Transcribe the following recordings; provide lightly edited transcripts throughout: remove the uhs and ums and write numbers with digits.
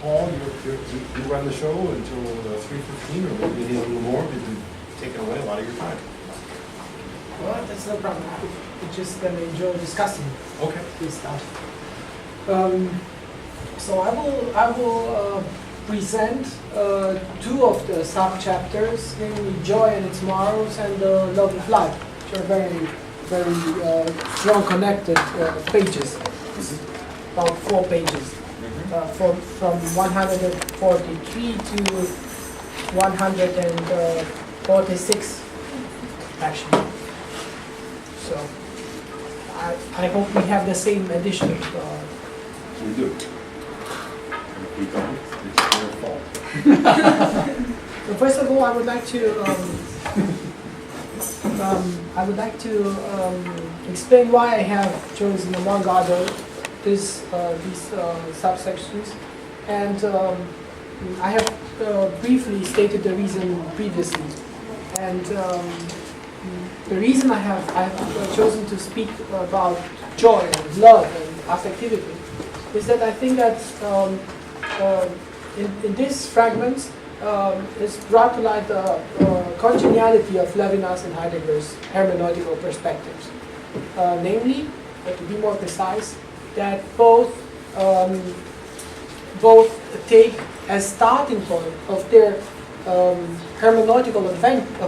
Paul, you run the show until 3:15, or maybe a little more, because you've taken away a lot of your time. Well, that's no problem. We're just going to enjoy discussing Okay. this stuff. So I will present two of the sub-chapters, namely Joy and its Morrows and the Love of Life, which are very, very strong connected pages. About 4 pages, from 143 to 146, actually. So I hope we have the same edition. We do. If we don't, it's their fault. So first of all, I would like to explain why I have chosen, among other, these subsections, and I have briefly stated the reason previously. And the reason I have chosen to speak about joy and love and affectivity is that I think that in these fragments is brought to light the congeniality of Levinas and Heidegger's hermeneutical perspectives. Namely, to be more precise, that both take as starting point of their of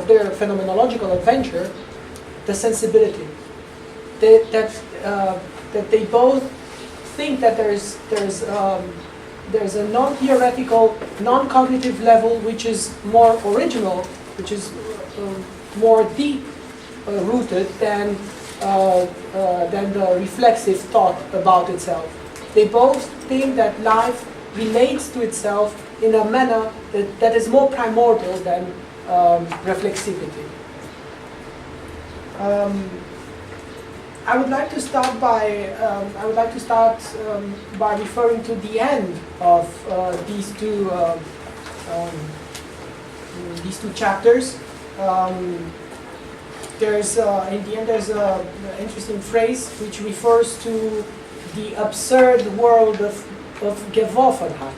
their phenomenological adventure, the sensibility. That they both think that there's a non-theoretical, non-cognitive level which is more original, which is more deep rooted than the reflexive thought about itself. They both think that life relates to itself in a manner that is more primordial than reflexivity. I would like to start by referring to the end of these two chapters. There's in the end there's an interesting phrase which refers to the absurd world of Geworfenheit.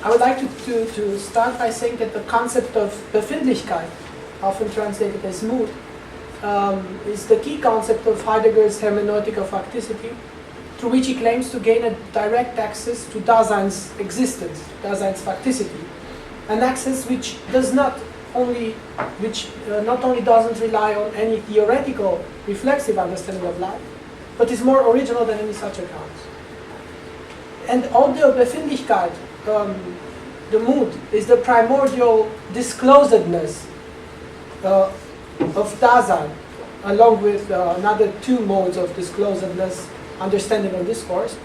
I would like to start by saying that the concept of Befindlichkeit, often translated as mood, is the key concept of Heidegger's hermeneutic of facticity, through which he claims to gain a direct access to Dasein's existence, Dasein's facticity, an access which not only doesn't rely on any theoretical, reflexive understanding of life, but is more original than any such accounts. And although Befindlichkeit, the mood, is the primordial disclosedness of Dasein, along with another 2 modes of disclosedness, understanding and discourse,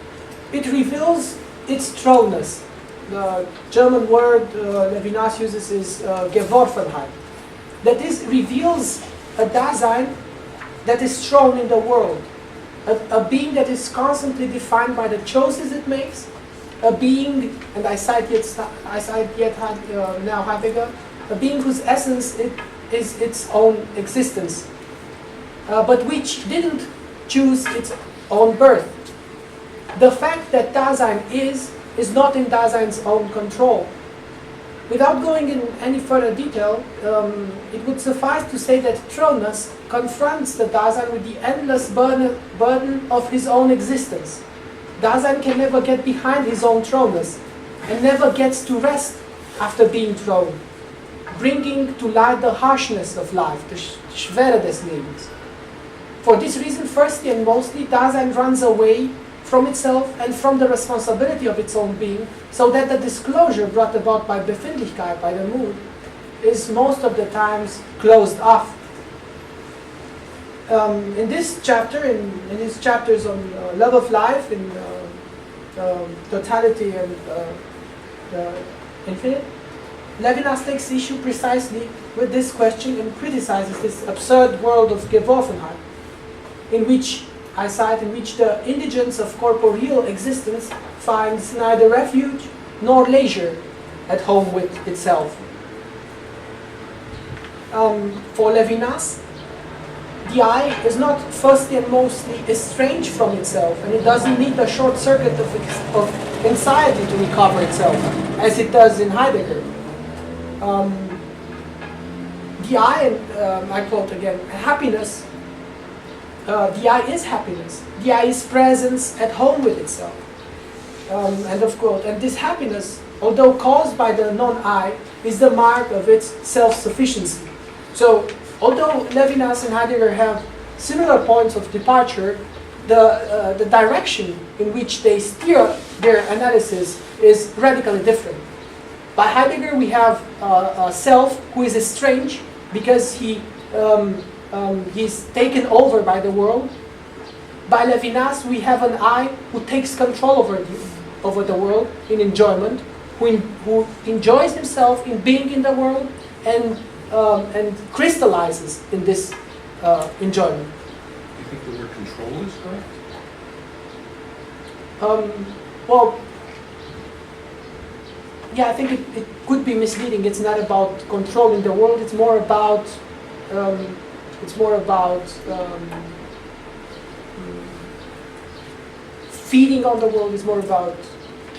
it reveals its thrownness. The German word Levinas uses is Geworfenheit. That is, reveals a Dasein that is thrown in the world, a being that is constantly defined by the choices it makes, a being, and I cite now Heidegger, a being whose essence is its own existence, but which didn't choose its own birth. The fact that Dasein is not in Dasein's own control. Without going in any further detail, it would suffice to say that thrownness confronts the Dasein with the endless burden of his own existence. Dasein can never get behind his own thrownness and never gets to rest after being thrown, bringing to light the harshness of life, the Schwere des Lebens. For this reason, firstly and mostly, Dasein runs away from itself and from the responsibility of its own being, so that the disclosure brought about by Befindlichkeit, by the mood, is most of the times closed off. In this chapter, in his chapters on love of life, in totality and the infinite, Levinas takes issue precisely with this question and criticizes this absurd world of Geworfenheit, in which the indigence of corporeal existence finds neither refuge nor leisure at home with itself. For Levinas, the I is not firstly and mostly estranged from itself, and it doesn't need a short circuit of anxiety to recover itself, as it does in Heidegger. The I, I quote again, happiness, the I is happiness. The I is presence at home with itself. End of quote. And this happiness, although caused by the non-I, is the mark of its self-sufficiency. So, although Levinas and Heidegger have similar points of departure, the direction in which they steer their analysis is radically different. By Heidegger, we have a self who is estranged because he's taken over by the world. By Levinas, we have an I who takes control over the world in enjoyment, who enjoys himself in being in the world and crystallizes in this enjoyment. Do you think the word control is correct? Well, yeah, I think it could be misleading. It's not about controlling the world. It's more about feeding on the world. It's more about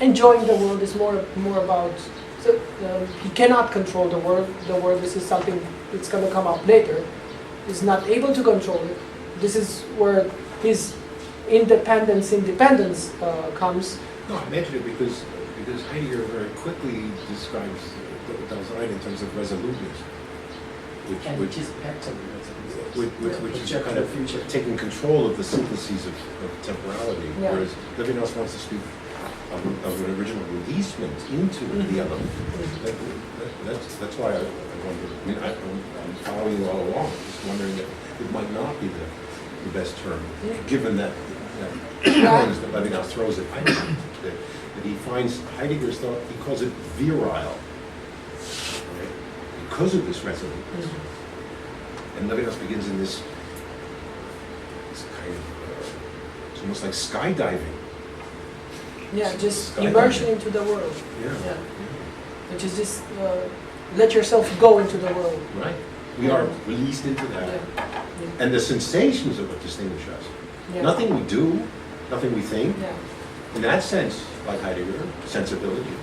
enjoying the world. It's more about. So he cannot control the world. This is something that's going to come up later. He's not able to control it. This is where his independence comes. No, I mentioned it because Heidegger very quickly describes Dasein in terms of resoluteness, which is kind of taking control of the syntheses of temporality, Yeah. whereas Levinas wants to speak of an original releasement into the element. That's why I wonder. I mean, I'm following you all along, just wondering if it might not be the best term, given that challenge that Levinas throws at Heidegger. That he finds Heidegger's thought, he calls it virile, right? Because of this resoluteness. And Levinas begins in this kind of, it's almost like skydiving. Yeah, just Skydiving. immersion into the world. Yeah. Which is just let yourself go into the world. Right. We are released into that. Yeah. And the sensations are what distinguish us. Yeah. Nothing we do, nothing we think. Yeah. In that sense, like Heidegger, sensibility,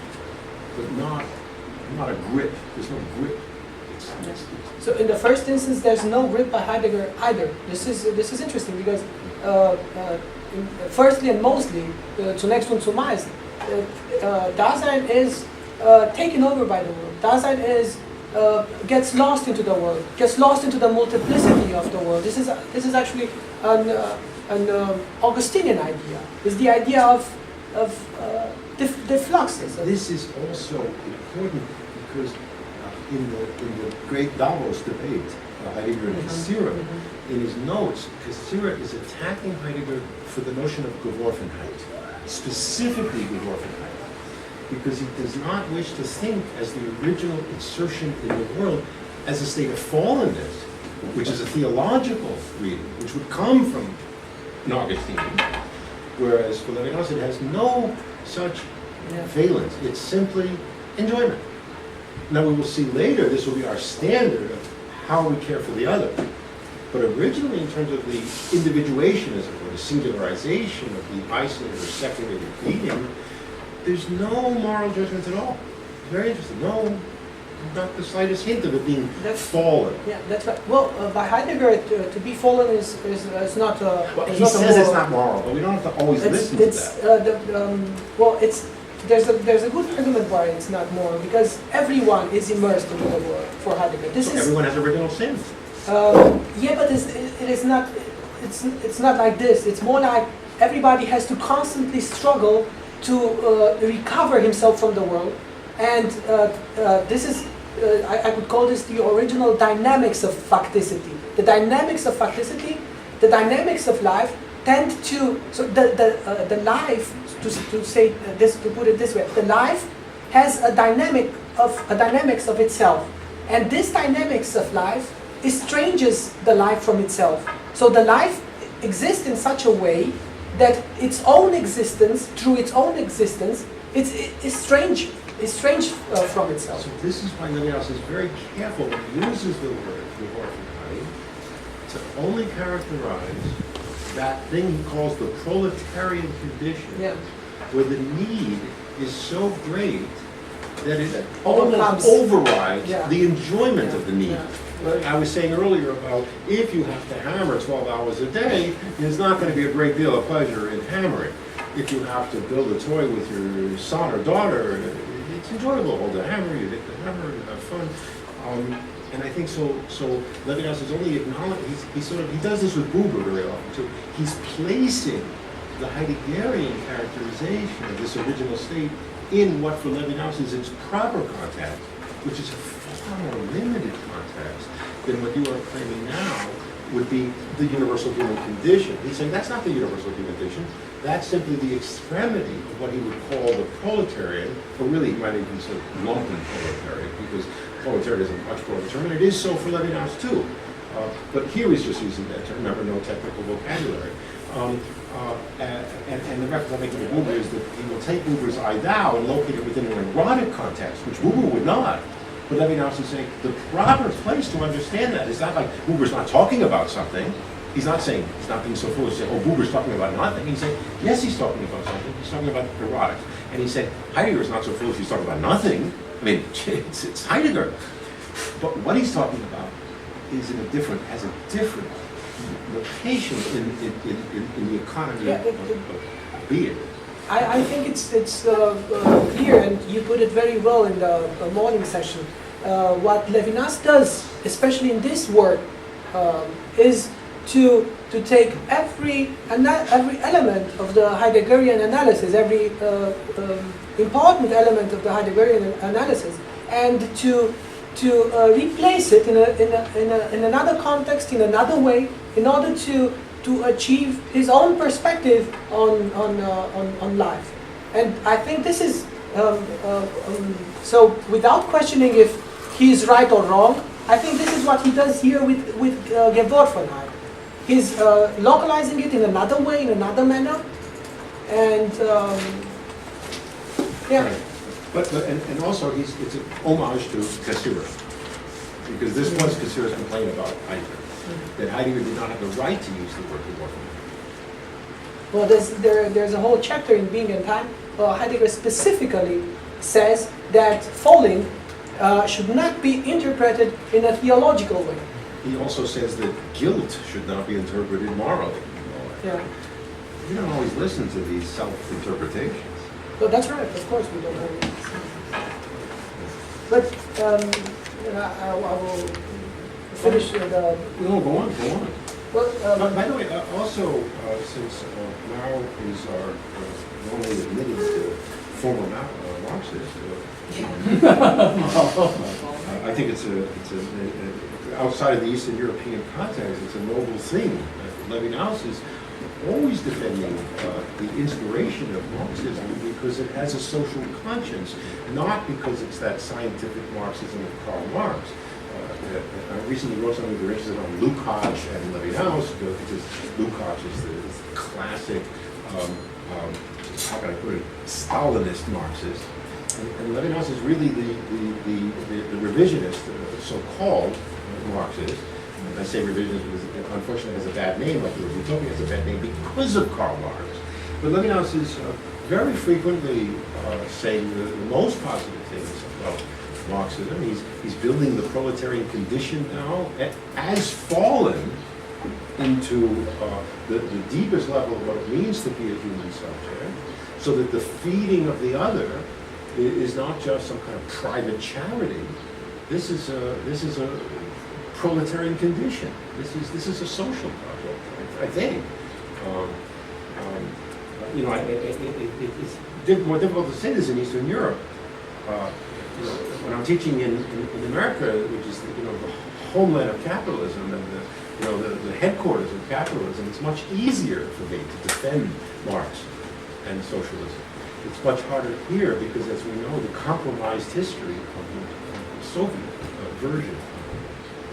but not a grip. There's no grip. So in the first instance, there's no grip by Heidegger either. This is interesting because firstly and mostly, zunächst und zumeist, Dasein is taken over by the world. Dasein gets lost into the world, gets lost into the multiplicity of the world. This is actually an Augustinian idea. It's the idea of the fluxes. This is also important because in the great Davos debate, Heidegger and Cassirer, in his notes, Cassirer is attacking Heidegger for the notion of Geworfenheit, specifically Geworfenheit, because he does not wish to think as the original insertion in the world as a state of fallenness, which is a theological reading, which would come from an Augustinian, whereas for Levinas it has no such valence. It's simply enjoyment. Now we will see later this will be our standard of how we care for the other. But originally, in terms of the individuationism or the singularization of the isolated or separated being, there's no moral judgments at all. Very interesting. No, not the slightest hint of it being fallen. Yeah, that's right. Well, by Heidegger, to be fallen is not. Well, he says it's not moral, but we don't have to always listen to that. There's a good argument why it's not moral, because everyone is immersed into the world for Heidegger. Everyone has original sin. Yeah, but it is not. It's not like this. It's more like everybody has to constantly struggle to recover himself from the world, and this is. I could call this the original dynamics of facticity. The dynamics of facticity, the dynamics of life tend to. So the life. To say this, to put it this way, the life has a dynamics of itself, and this dynamics of life estranges the life from itself. So the life exists in such a way that its own existence, through its own existence, it's estranged from itself. So this is why Levinas is very careful when he uses the word Geworfenheit to only characterize that thing he calls the proletarian condition, Yeah. where the need is so great that it Overcomes. almost overrides Yeah. the enjoyment of the need. Yeah. Like I was saying earlier about if you have to hammer 12 hours a day, there's not going to be a great deal of pleasure in hammering. If you have to build a toy with your son or daughter, it's enjoyable to hold the hammer, you hit the hammer, you have fun. And I think so Levinas is only acknowledging, he does this with Buber very often too. He's placing the Heideggerian characterization of this original state in what for Levinas is its proper context, which is a far more limited context than what you are claiming now would be the universal human condition. He's saying that's not the universal human condition, that's simply the extremity of what he would call the proletarian, or really he might even say lumpen proletarian, because proletarian is a much broader term, and it is so for Levinas too. But here he's just using that term, remember, no technical vocabulary. And the reference I'm making to Buber is that he will take Buber's I thou and locate it within an erotic context, which Buber would not. But Levinas is saying the proper place to understand that is not like Buber's not talking about something. He's not saying, he's not being so foolish to say, oh, Buber's talking about nothing. He's saying, yes, he's talking about something. He's talking about erotics. And he said, Heidegger's not so foolish, he's talking about nothing. I mean, it's Heidegger. But what he's talking about is has a different location in the economy of being. I think it's clear, and you put it very well in the morning session. What Levinas does, especially in this work, is to take every element of the Heideggerian analysis, every important element of the Heideggerian analysis, and to replace it in another context, in another way, in order to achieve his own perspective on life. And I think this is, so without questioning if he is right or wrong, I think this is what he does here with Geworfenheit. He's localizing it in another way, in another manner, and yeah. Right. But and also it's an homage to Cassura, because this was Cassura's complaint about Heidegger, that Heidegger did not have the right to use the word Geworfenheit. Well, there's a whole chapter in Being and Time. Heidegger specifically says that falling should not be interpreted in a theological way. He also says that guilt should not be interpreted morally. Yeah. We don't always listen to these self-interpretations. Well, that's right. Of course, we don't always. But I will finish the. No, go on. Well, By the way, also, since Mao is our normally admitted former Marxist, I think it's outside of the Eastern European context, it's a noble thing. Levinas is always defending the inspiration of Marxism because it has a social conscience, not because it's that scientific Marxism of Karl Marx. I recently wrote something very interesting on Lukács and Levinas, because Lukács is the classic, how can I put it, Stalinist Marxist. And Levinas is really the revisionist, so-called Marxist. And I say revisionist because unfortunately it has a bad name, like the Utopia has a bad name because of Karl Marx. But Levinas is very frequently saying the most positive things about Marxism. He's building the proletarian condition now as fallen into the deepest level of what it means to be a human subject, so that the feeding of the other is not just some kind of private charity. This is a proletarian condition. This is a social project, I think. It's more difficult to say this in Eastern Europe. When I'm teaching in America, which is the homeland of capitalism and the headquarters of capitalism, it's much easier for me to defend Marx and socialism. It's much harder here because, as we know, the compromised history of the Soviet version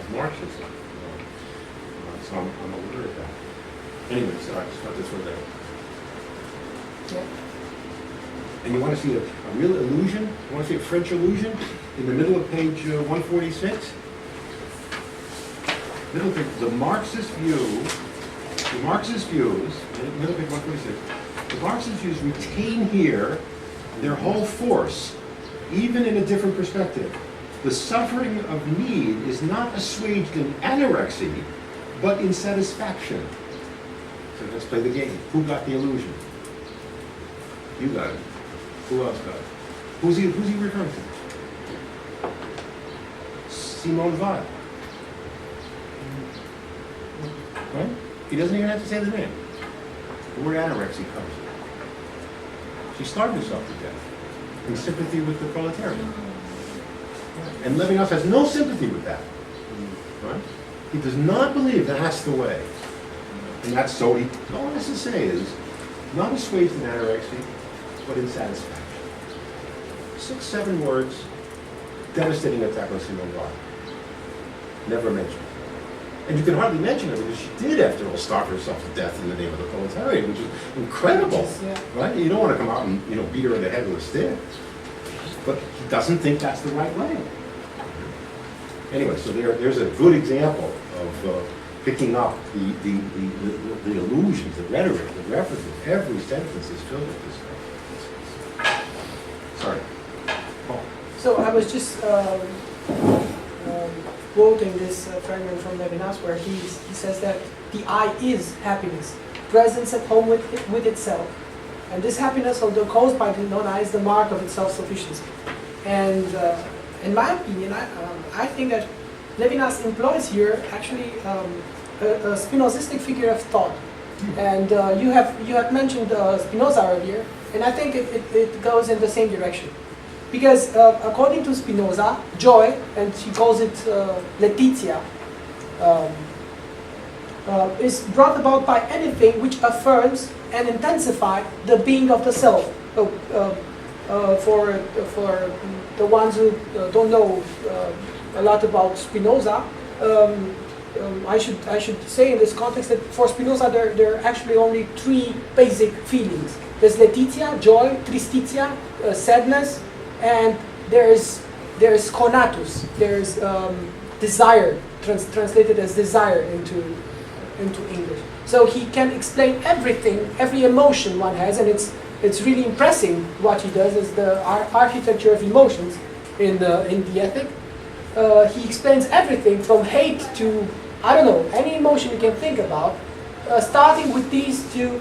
of Marxism. So I'm aware of that. Anyway, so I just thought this was there. yeah. And you want to see a real illusion? You want to see a French illusion? In the middle of page 146? the Marxist views, middle page 146, the Marxist views retain here their whole force, even in a different perspective. The suffering of need is not assuaged in anorexy, but in satisfaction. So let's play the game. Who got the illusion? You got it. Who else got it? Who's he referring to? Simone Weil. Right? He doesn't even have to say the name. The word anorexia comes. She starved herself to death in sympathy with the proletariat. And Levinas has no sympathy with that. Right? He does not believe that's the way. And that's so he, all he has to say is, not assuaged in anorexia, but in satisfaction. 6, 7 words, devastating attack on Simone Weil. Never mentioned. And you can hardly mention it because she did, after all, starve herself to death in the name of the proletariat, which is incredible, right? You don't want to come out and beat her in the head with a stick. But he doesn't think that's the right way. Anyway, so there's a good example of picking up the illusions, the rhetoric, the references. Every sentence is filled with this stuff. Sorry. Paul. So I was just quoting this fragment from Levinas where he says that the I is happiness, presence at home with itself. And this happiness, although caused by the non-I, is the mark of its self-sufficiency. And in my opinion, I think that Levinas employs here actually a Spinozistic figure of thought. And you have mentioned Spinoza earlier, and I think it goes in the same direction. Because according to Spinoza, joy, and he calls it Letizia, is brought about by anything which affirms and intensifies the being of the self. For the ones who don't know a lot about Spinoza, I should say in this context that for Spinoza there are actually only 3 basic feelings. There's Letizia, joy; Tristitia, sadness; and there's conatus. There's desire, translated as desire into English. So he can explain everything, every emotion one has, and it's really impressive what he does is the architecture of emotions in the Ethic. He explains everything from hate to, I don't know, any emotion you can think about, starting with these 2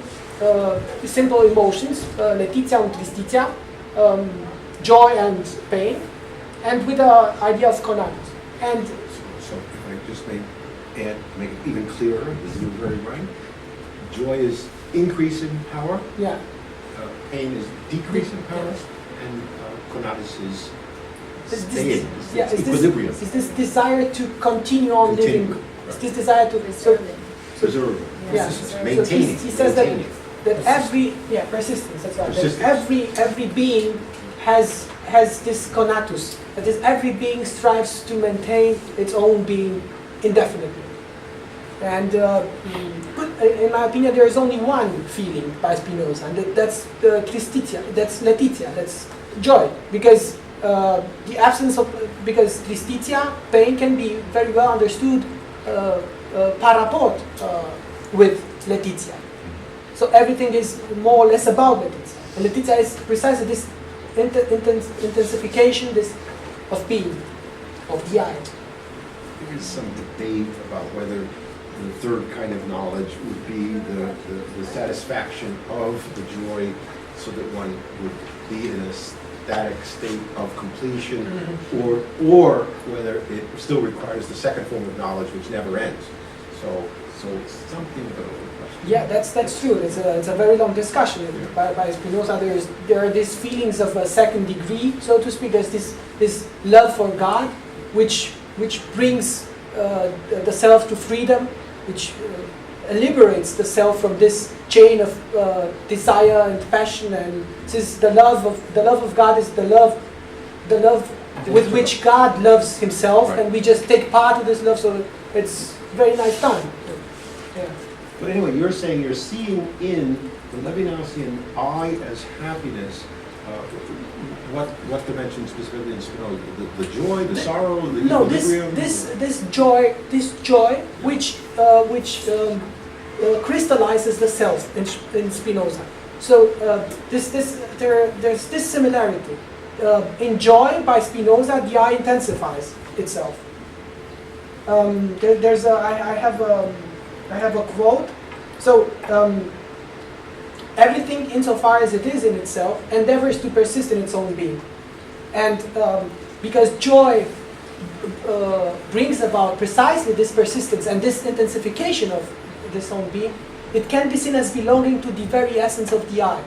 simple emotions, Letizia and Tristitia, joy and pain, and with the idea of conatus. And so if I just make it even clearer, this is very right. Joy is increase in power. Yeah. Pain is decrease in power, and conatus is staying. It's equilibrium. Is this desire to continue on living? Right. Is this desire to Preserve. Yeah. Maintaining. So he says that every persistence. That's right. That every being has this conatus. That is, every being strives to maintain its own being indefinitely. And in my opinion, there is only one feeling by Spinoza, and that's Tristitia, that's Letizia, that's joy. Because the absence of, because Tristitia, pain, can be very well understood par rapport with Letizia. So everything is more or less about Letizia. And Letizia is precisely this intensification of being, of the I. There is some debate about whether the third kind of knowledge would be the satisfaction of the joy, so that one would be in a static state of completion, or whether it still requires the second form of knowledge, which never ends. So it's something of a question. Yeah, that's true. It's a very long discussion. Yeah. By Spinoza, there are these feelings of a second degree, so to speak. There's this love for God, which brings the self to freedom, which liberates the self from this chain of desire and passion. And since the love of God is the love with which God loves Himself, right. And we just take part of this love. So it's very nice time. Yeah. But anyway, you're saying you're seeing in the Levinasian I as happiness what dimension specifically in Spinoza? The joy, the sorrow, the No, equilibrium? this joy, which crystallizes the self in Spinoza. So there's this similarity. In joy, by Spinoza, the I intensifies itself. I have a quote. So everything, insofar as it is in itself, endeavors to persist in its own being, and because joy brings about precisely this persistence and this intensification of this own being, it can be seen as belonging to the very essence of the I.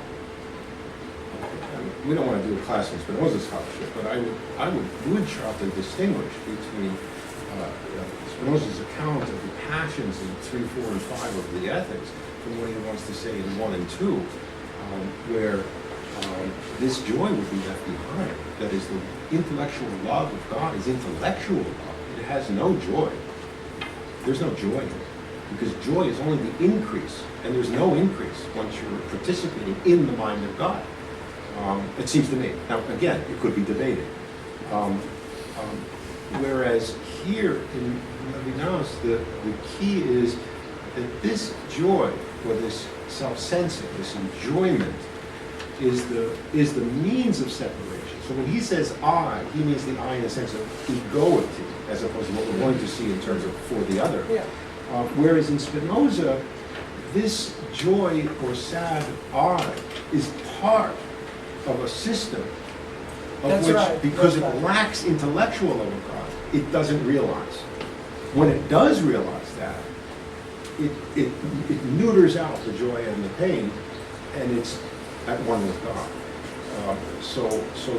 We don't want to do a class in Spinoza scholarship, but I would sharply distinguish between Spinoza's account of the passions in 3, 4, and 5 of the Ethics from what he wants to say in 1 and 2, where this joy would be left behind. That is, the intellectual love of God is intellectual love. It has no joy. There's no joy in it, because joy is only the increase, and there's no increase once you're participating in the mind of God. It seems to me. Now, again, it could be debated. Whereas here in Levinas, the key is that this joy, or this self-sensing, this enjoyment, is the means of separation. So when he says I, he means the I in the sense of egoity, as opposed to what we're going to see in terms of for the other. Yeah. Whereas in Spinoza, this joy or sad I is part of a system of That's which, right. because That's it right. lacks intellectual love of God, it doesn't realize. When it does realize that, it neuters out the joy and the pain, and it's at one with God. So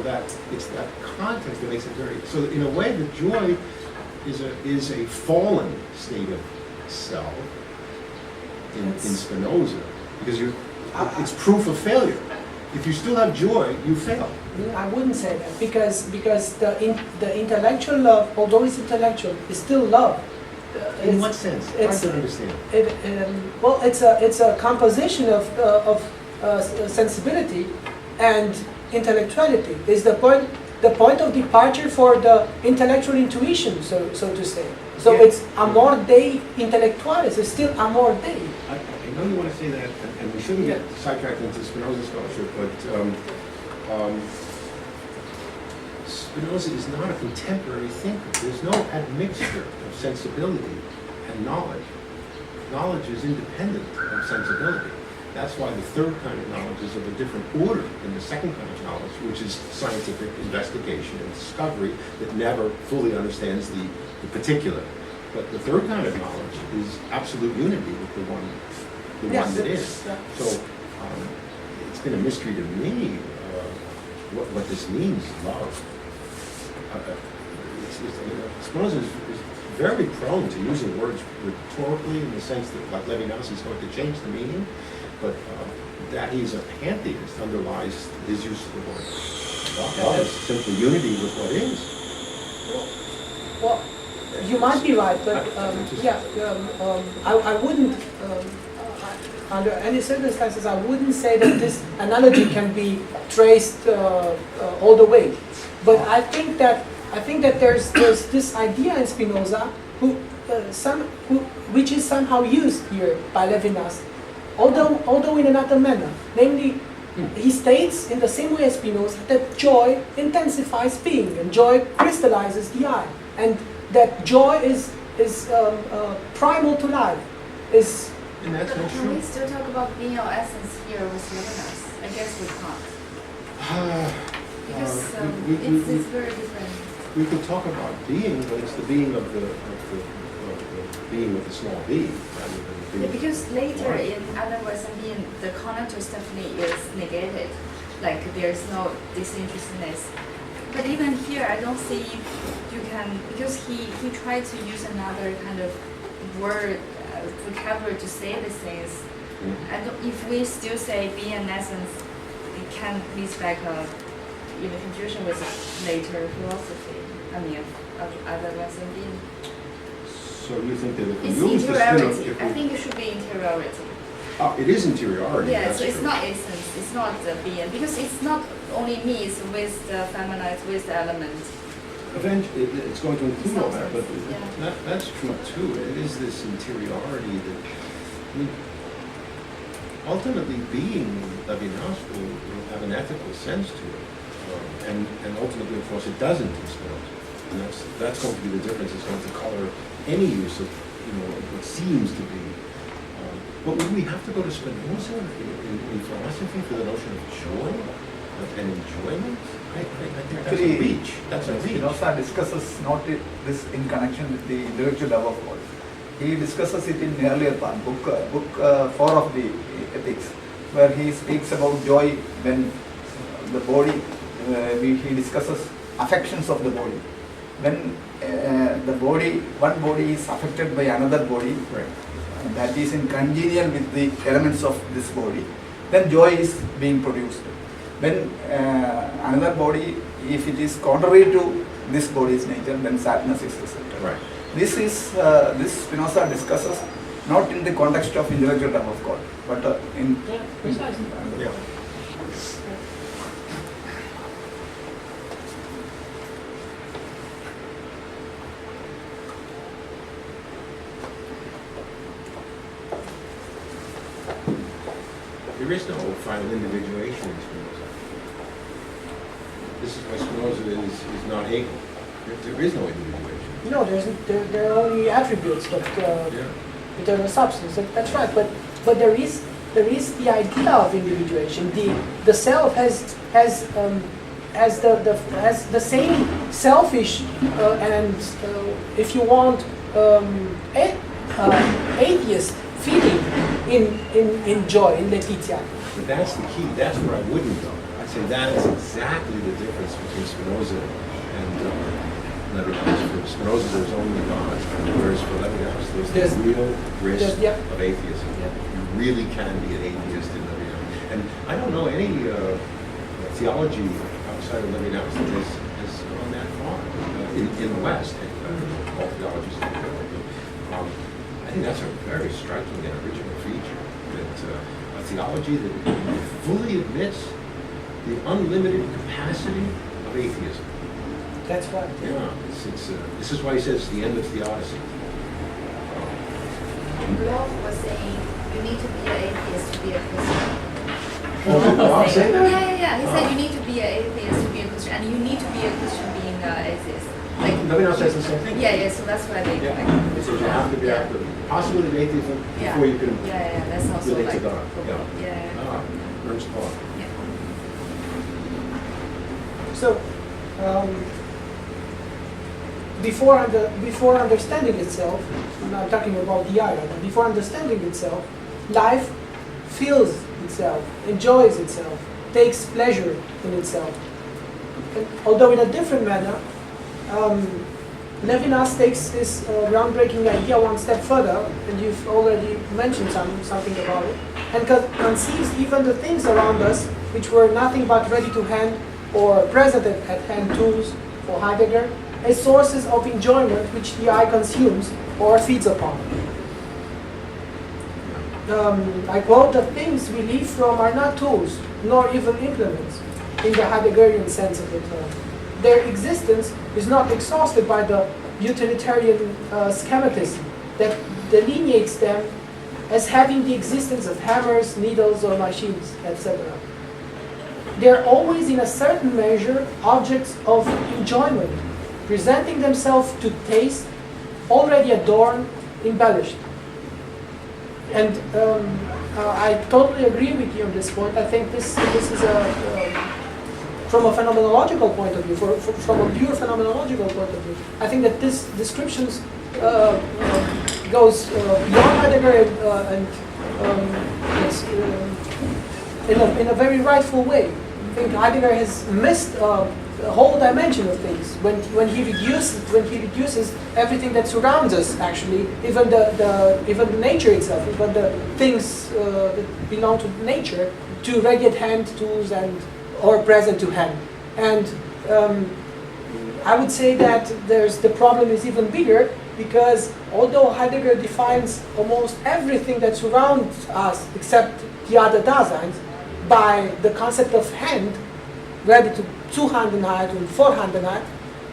that it's that context that makes it very. So in a way, the joy is a fallen state of self in Spinoza, because it's proof of failure. If you still have joy, you fail. I wouldn't say that, because the intellectual love, although it's intellectual, is still love. In what sense? I don't understand. Well, it's a composition of sensibility and intellectuality. Is the point of departure for the intellectual intuition, so to say. So Yeah. it's amor dei intellectualis. It's still amor dei. I know you want to say that, and we shouldn't get sidetracked into Spinoza scholarship, but Spinoza is not a contemporary thinker. There's no admixture of sensibility and knowledge. Knowledge is independent of sensibility. That's why the third kind of knowledge is of a different order than the second kind of knowledge, which is scientific investigation and discovery that never fully understands the particular. But the third kind of knowledge is absolute unity with the one that is. Yeah. So it's been a mystery to me what this means, love. Spinoza is very prone to using words rhetorically in the sense that, like Levinas, is going to change the meaning, but that he's a pantheist underlies his use of the word. Love is simply unity with what is. Well, you might be right, but I wouldn't, under any circumstances, I wouldn't say that this analogy can be traced all the way. But I think that there's this idea in Spinoza which is somehow used here by Levinas, although in another manner. Namely, he states in the same way as Spinoza that joy intensifies being, and joy crystallizes the I, and that joy is primal to life. And that's not Can true. we still talk about being or essence here with Levinas? I guess we can't. Because it's very different. We could talk about being, but it's the being of the being with a small b, rather than the being. Because later in other words, being, the conatus definitely is negated. Like there's no disinterestedness. But even here, I don't see you can, because he tried to use another kind of word, vocabulary to say these things. And if we still say being and essence, it can lead back confusion with later philosophy. I mean, of other ways of being. So you think that if we It's use the interiority. Spinoza, I think it should be interiority. It is interiority. Yeah, that's so it's true. not essence, it's not the being, because it's not only me, it's with the feminine, it's with the element. Eventually, it's going to include all that, but Yeah. that's true too. It is this interiority that, I mean, ultimately being Levinas will have an ethical sense to it. And ultimately, of course, it doesn't in Spinoza. And that's going to be the difference. It's going to color any use of, what seems to be. But would we have to go to Spinoza in philosophy for the notion of joy and enjoyment? I think that's a reach. That's a reach. Spinoza discusses not this in connection with the intellectual love of God. He discusses it in earlier part, book 4 of the Ethics, where he speaks about joy when the body, he discusses affections of the body. When one body is affected by another body, Right. that is in congenial with the elements of this body, then joy is being produced. When another body, if it is contrary to this body's nature, then sadness is resulted. Right. This Spinoza discusses not in the context of intellectual love of God, but in Yeah, precisely. Yeah. There is no final individuation in Spinoza. This is why Spinoza is not Hegel. There is no individuation. No, there are only attributes, but Yeah. eternal substance. That's right. But there is the idea of individuation. The self has the same selfish and if you want atheist feeling in joy, in Letizia. But that's the key. That's where I wouldn't go. I'd say that is exactly the difference between Spinoza and Levinas. For Spinoza, there's only God, whereas for Levinas, there's the real risk of atheism. You really can be an atheist in Levinas. And I don't know any theology outside of Levinas that has gone that far in the West. All theologies are different. I think that's a very striking and original feature. That a theology that fully admits the unlimited capacity of atheism. That's right. Yeah, this is why he says the end of theodicy. Bloch was saying you need to be an atheist to be a Christian. Oh, did Bloch say that? Yeah. He said you need to be an atheist to be a Christian, and you need to be a Christian being an atheist. Like, Levinas says the same thing. yeah, so that's why they Yeah. like. He says you have to be able to possibility of atheism before you can Yeah, that's also relate like. to God. Yeah. Ernst Bloch. Yeah. So, before understanding itself, I'm not talking about the I, but before understanding itself, life feels itself, enjoys itself, takes pleasure in itself. And although in a different manner, Levinas takes this groundbreaking idea one step further, and you've already mentioned something about it, and conceives even the things around us which were nothing but ready-to-hand or present-at-hand tools for Heidegger as sources of enjoyment which the eye consumes or feeds upon. I quote, "The things we live from are not tools, nor even implements, in the Heideggerian sense of the term. Their existence is not exhausted by the utilitarian schematism that delineates them as having the existence of hammers, needles, or machines, etc. They are always, in a certain measure, objects of enjoyment, presenting themselves to taste, already adorned, embellished." And I totally agree with you on this point. I think this is from a phenomenological point of view, from a pure phenomenological point of view, I think that this description goes beyond Heidegger and it's, in a very rightful way. I think Heidegger has missed a whole dimension of things when he reduces everything that surrounds us. Actually, even the nature itself, even the things that belong to nature, to ready at hand tools or present to hand. And I would say that the problem is even bigger because although Heidegger defines almost everything that surrounds us except the other Daseins by the concept of hand, ready to Zuhandenheit and Vorhandenheit,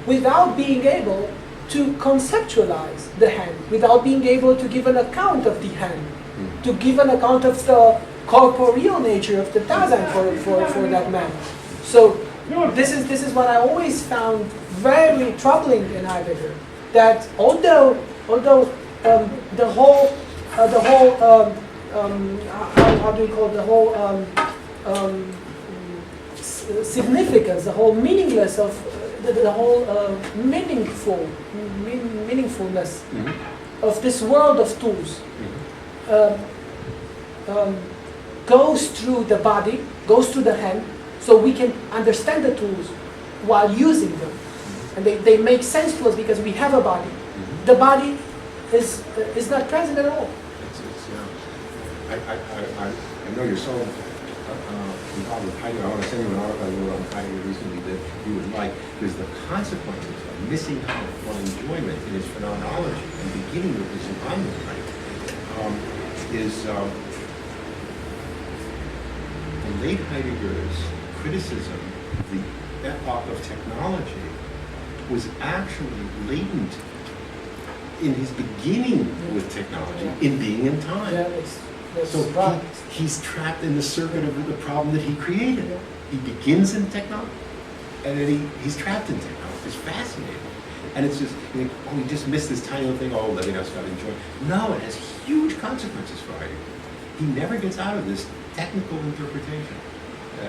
without being able to conceptualize the hand, without being able to give an account of the hand, to give an account of the corporeal nature of the Dasein for that man. So this is what I always found very troubling in Heidegger, that although the whole how do you call it, the whole significance, the whole meaningless of the whole meaningfulness of this world of tools goes through the body, goes through the hand, so we can understand the tools while using them. And they make sense to us because we have a body. The body is not present at all. I know you're so involved with Heidegger. I want to send you an article I wrote on Heidegger recently that you would like, because the consequences of missing out on enjoyment in his phenomenology and beginning with his environment, right, is the late Heidegger's criticism of the epoch of technology was actually latent in his beginning with technology, in being in time. Yeah, that's So right. he's trapped in the circuit of the problem that he created. He begins in technology, and then he's trapped in technology. It's fascinating. And it's just, you think, oh, he just missed this tiny little thing, oh, letting us got to enjoy. No, it has huge consequences for Heidegger. He never gets out of this technical interpretation.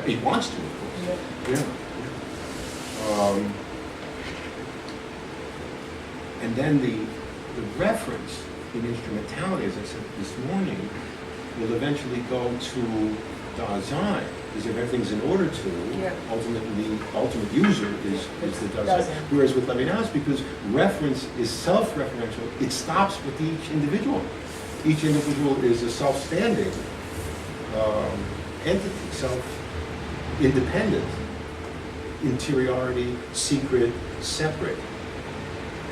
He wants to, of course. Yeah. And then the reference in instrumentality, as I said this morning, will eventually go to Dasein, because if everything's in order to, ultimately the ultimate user is the Dasein. Whereas with Levinas, because reference is self-referential, it stops with each individual. Each individual is a self-standing entity, self-independent, interiority, secret, separate.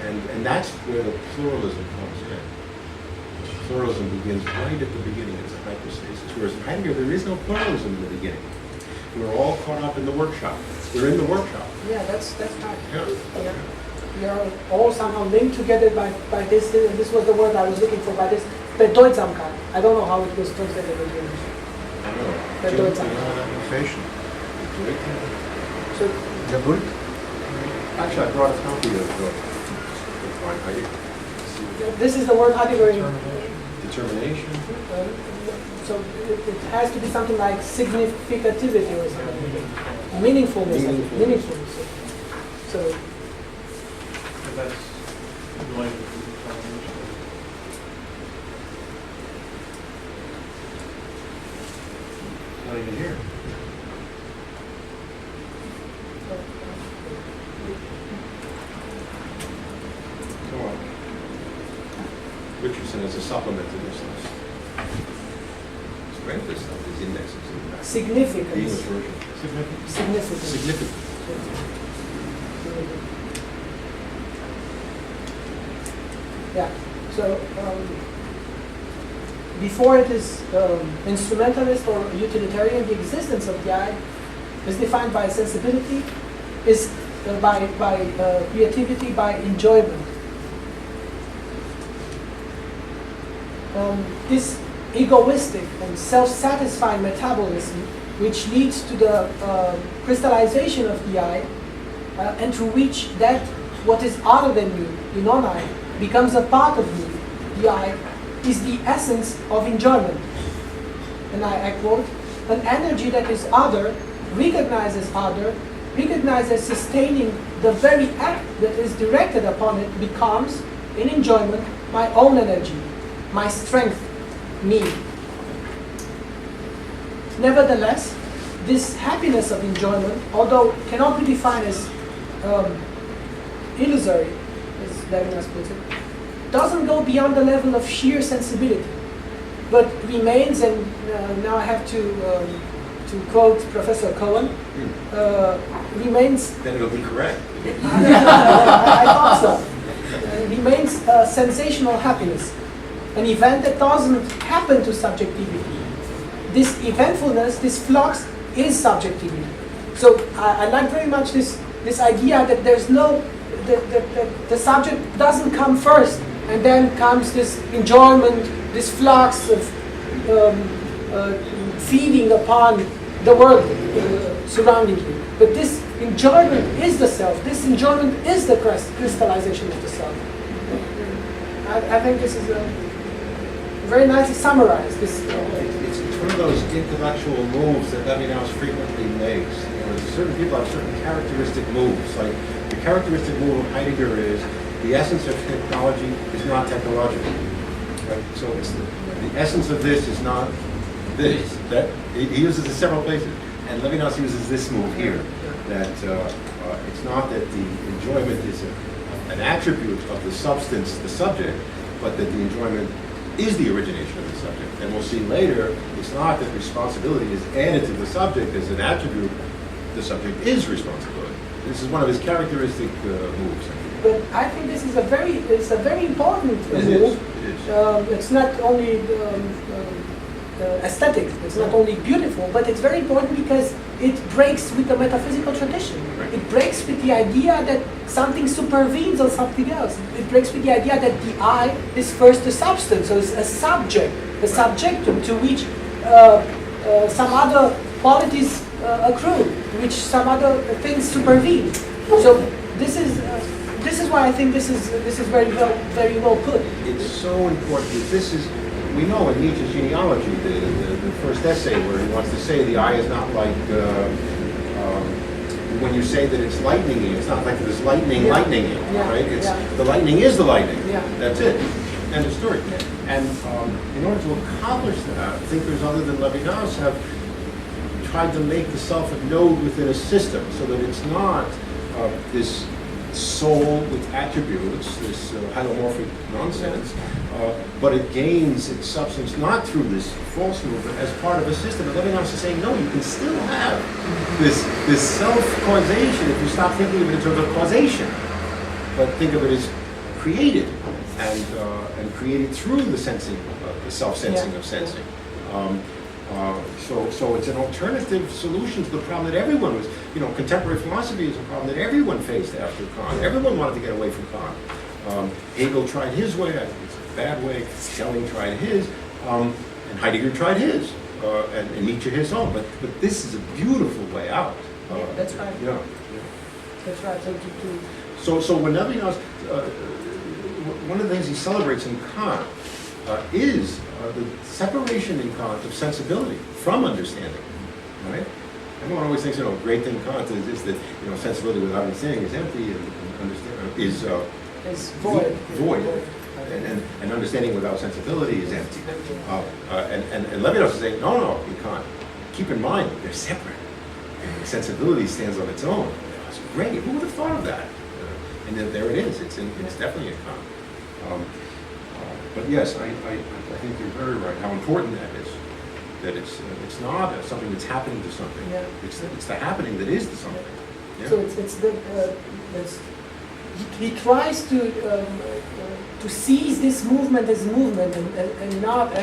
And that's where the pluralism comes in. Pluralism begins right at the beginning as a hypostasis, whereas in Heidegger there is no pluralism in the beginning. We're all caught up in the workshop. We're in the workshop. Yeah, that's right. Yeah. We are all somehow linked together by this. This was the word I was looking for. By this Bedeutsamkeit. I don't know how it was translated in English. I know. Bedeutsamkeit. So Actually, I brought a copy of Heidegger. this is the word Heidegger. Determination. So it has to be something like significativity or something. Meaningfulness. Meaningfulness. So That's related to determination. Not even here. Come on. Richardson is a supplement to this list. It's great, this stuff, these indexes. The English significance. version. Significance. Significant. Yeah. So before it is instrumentalist or utilitarian, the existence of the I is defined by sensibility, is by creativity, by enjoyment. This egoistic and self-satisfying metabolism, which leads to the crystallization of the I, and through which that what is other than me, the non-I, becomes a part of me, the I, is the essence of enjoyment. And I quote, an energy that is other, recognizes sustaining the very act that is directed upon it, becomes, in enjoyment, my own energy, my strength, me. Nevertheless, this happiness of enjoyment, although cannot be defined as illusory, as Levinas puts it, doesn't go beyond the level of sheer sensibility, but remains, and now I have to quote Professor Cohen, remains... Then it'll be correct. I thought so. remains sensational happiness, an event that doesn't happen to subjectivity. This eventfulness, this flux, is subjectivity. So I like very much this idea that there's no, the subject doesn't come first, and then comes this enjoyment, this flux of feeding upon the world surrounding you. But this enjoyment is the self. This enjoyment is the crystallization of the self. I think this is very nicely summarized. This. It's one of those intellectual moves that Levinas frequently makes. You know, certain people have certain characteristic moves. Like the characteristic move of Heidegger is the essence of technology is not technological. Right? So it's the essence of this is not this. That he uses it several places, and Levinas uses this move here. That it's not that the enjoyment is an attribute of the substance, the subject, but that the enjoyment is the origination of the subject. And we'll see later, it's not that responsibility is added to the subject as an attribute, the subject is responsibility. This is one of his characteristic moves. But I think this is a very important move. It is. It's not only aesthetic, it's not only beautiful, but it's very important because it breaks with the metaphysical tradition. Right. It breaks with the idea that something supervenes on something else. It breaks with the idea that the I is first a substance, so it's a subject, a subjectum to which some other qualities accrue, which some other things supervene. So this is why I think this is very well put. It's so important. This is, we know in Nietzsche's genealogy, the first essay where he wants to say the eye is not like, when you say that it's lightning-y, it's not like this lightning, right? It's the lightning is the lightning. Yeah. That's it. End of story. And in order to accomplish that, thinkers other than Levinas have tried to make the self a node within a system, so that it's not this soul with attributes, this hylomorphic nonsense, but it gains its substance not through this false movement as part of a system. And Levinas is saying, no, you can still have this self-causation if you stop thinking of it in terms of causation, but think of it as created and created through the sensing, the self-sensing of sensing. So it's an alternative solution to the problem that everyone was, contemporary philosophy is a problem that everyone faced after Kant. Everyone wanted to get away from Kant. Hegel tried his way, I think it's a bad way, Schelling tried his, and Heidegger tried his, and Nietzsche his own, but this is a beautiful way out. That's right. Yeah. That's right. So when Levinas, one of the things he celebrates in Kant is the separation in Kant of sensibility from understanding, right? Everyone always thinks, great thing in Kant is that, sensibility without understanding is empty, and understanding is void. And understanding without sensibility is empty. And Levinas is saying, no, you can't. Keep in mind, they're separate. And sensibility stands on its own. It's great. Who would have thought of that? And then there it is. It's definitely in Kant. But yes, I think you're very right. How important that is. That it's not something that's happening to something. Yeah. It's the happening that is to something. Yeah. So he tries to seize this movement as movement and not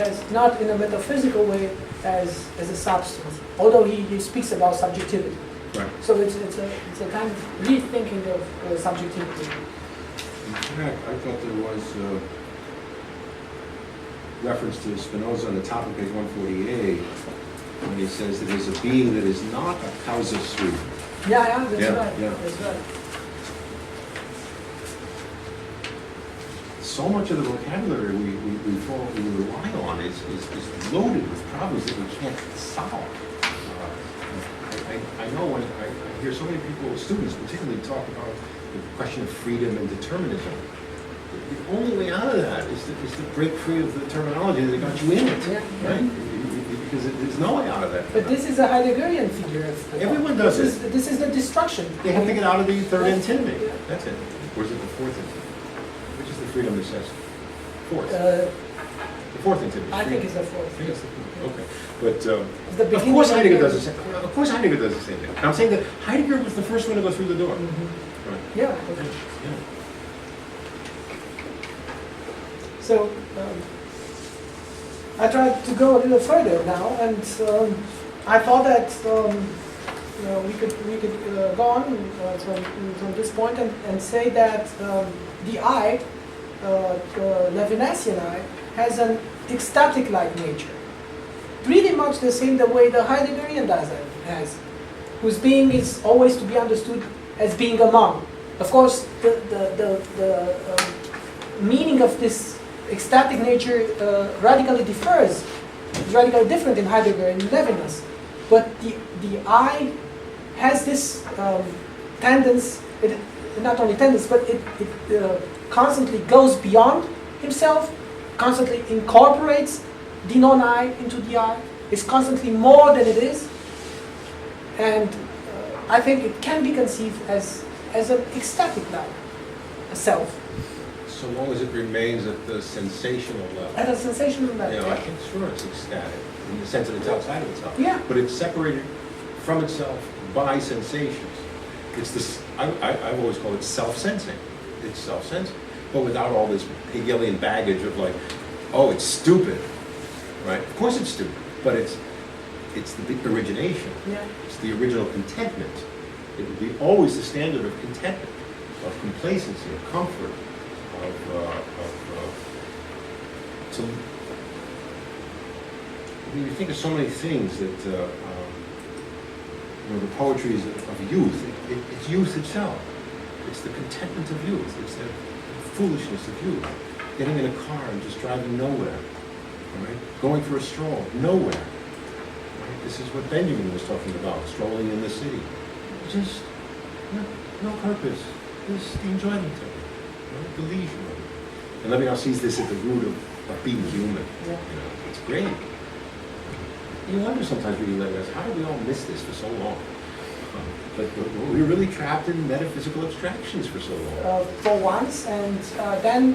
in a metaphysical way as a substance. Although he speaks about subjectivity. Right. So it's a kind of rethinking of subjectivity. In fact, I thought there was reference to Spinoza on the top of page 148 when he says that there's a being that is not a causa sui. Yeah, that's right. Yeah. That's right. So much of the vocabulary we rely on is loaded with problems that we can't solve. I know when I hear so many people, students particularly, talk about the question of freedom and determinism. The only way out of that is to break free of the terminology that got you in it, right? Because there's no way out of that. But this is a Heideggerian figure. Everyone does it. This is the destruction. They have to get out of the third antinomy. That's it. Or is it the fourth antinomy? Which is the freedom that says fourth? The fourth antinomy. I think it's the fourth. I think it's the fourth. Okay. But Of course Heidegger does the same. Of course Heidegger does the same thing. I'm saying that Heidegger was the first one to go through the door. Mm-hmm. Right. Yeah. Okay. Yeah. So I tried to go a little further now, and I thought that we could go on from this point and say that the I, the Levinasian I, has an ecstatic-like nature, pretty much the same the way the Heideggerian Dasein has, whose being is always to be understood as being among. Of course, the meaning of this ecstatic nature radically differs. It's radically different in Heidegger and Levinas. But the I has this tendency, not only tendency, but it constantly goes beyond himself, constantly incorporates the non-I into the I. It's constantly more than it is. And I think it can be conceived as an ecstatic-like self. So long as it remains at the sensational level. At a sensational level. You know, I think sure it's ecstatic in the sense that it's outside of itself. Yeah. But it's separated from itself by sensations. It's this. I've always called it self-sensing. It's self-sensing, but without all this Hegelian baggage of like, oh, it's stupid, right? Of course it's stupid, but it's the big origination. Yeah. It's the original contentment. It would be always the standard of contentment, of complacency, of comfort. You think of so many things that the poetry is of youth. It's youth itself. It's the contentment of youth. It's the foolishness of youth. Getting in a car and just driving nowhere. Right? Going for a stroll, nowhere. Right? This is what Benjamin was talking about, strolling in the city. Just no purpose. Just the enjoyment of it. The leisure of it. And Levinas sees this at the root of being human. Yeah. It's great. You wonder sometimes reading Levinas, how did we all miss this for so long? But we were really trapped in metaphysical abstractions for so long. For once, and then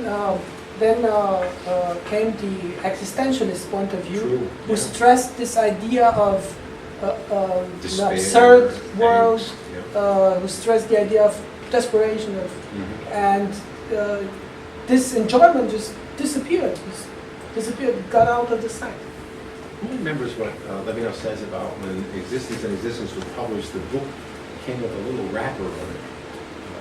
came the existentialist point of view, True, who yeah. stressed this idea of Despair, an absurd world, angst, yeah. who stressed the idea of desperation, Mm-hmm. and this enjoyment just disappeared, got out of the sight. Who remembers what Levinas says about when Existence and Existence was published, the book came with a little wrapper on it,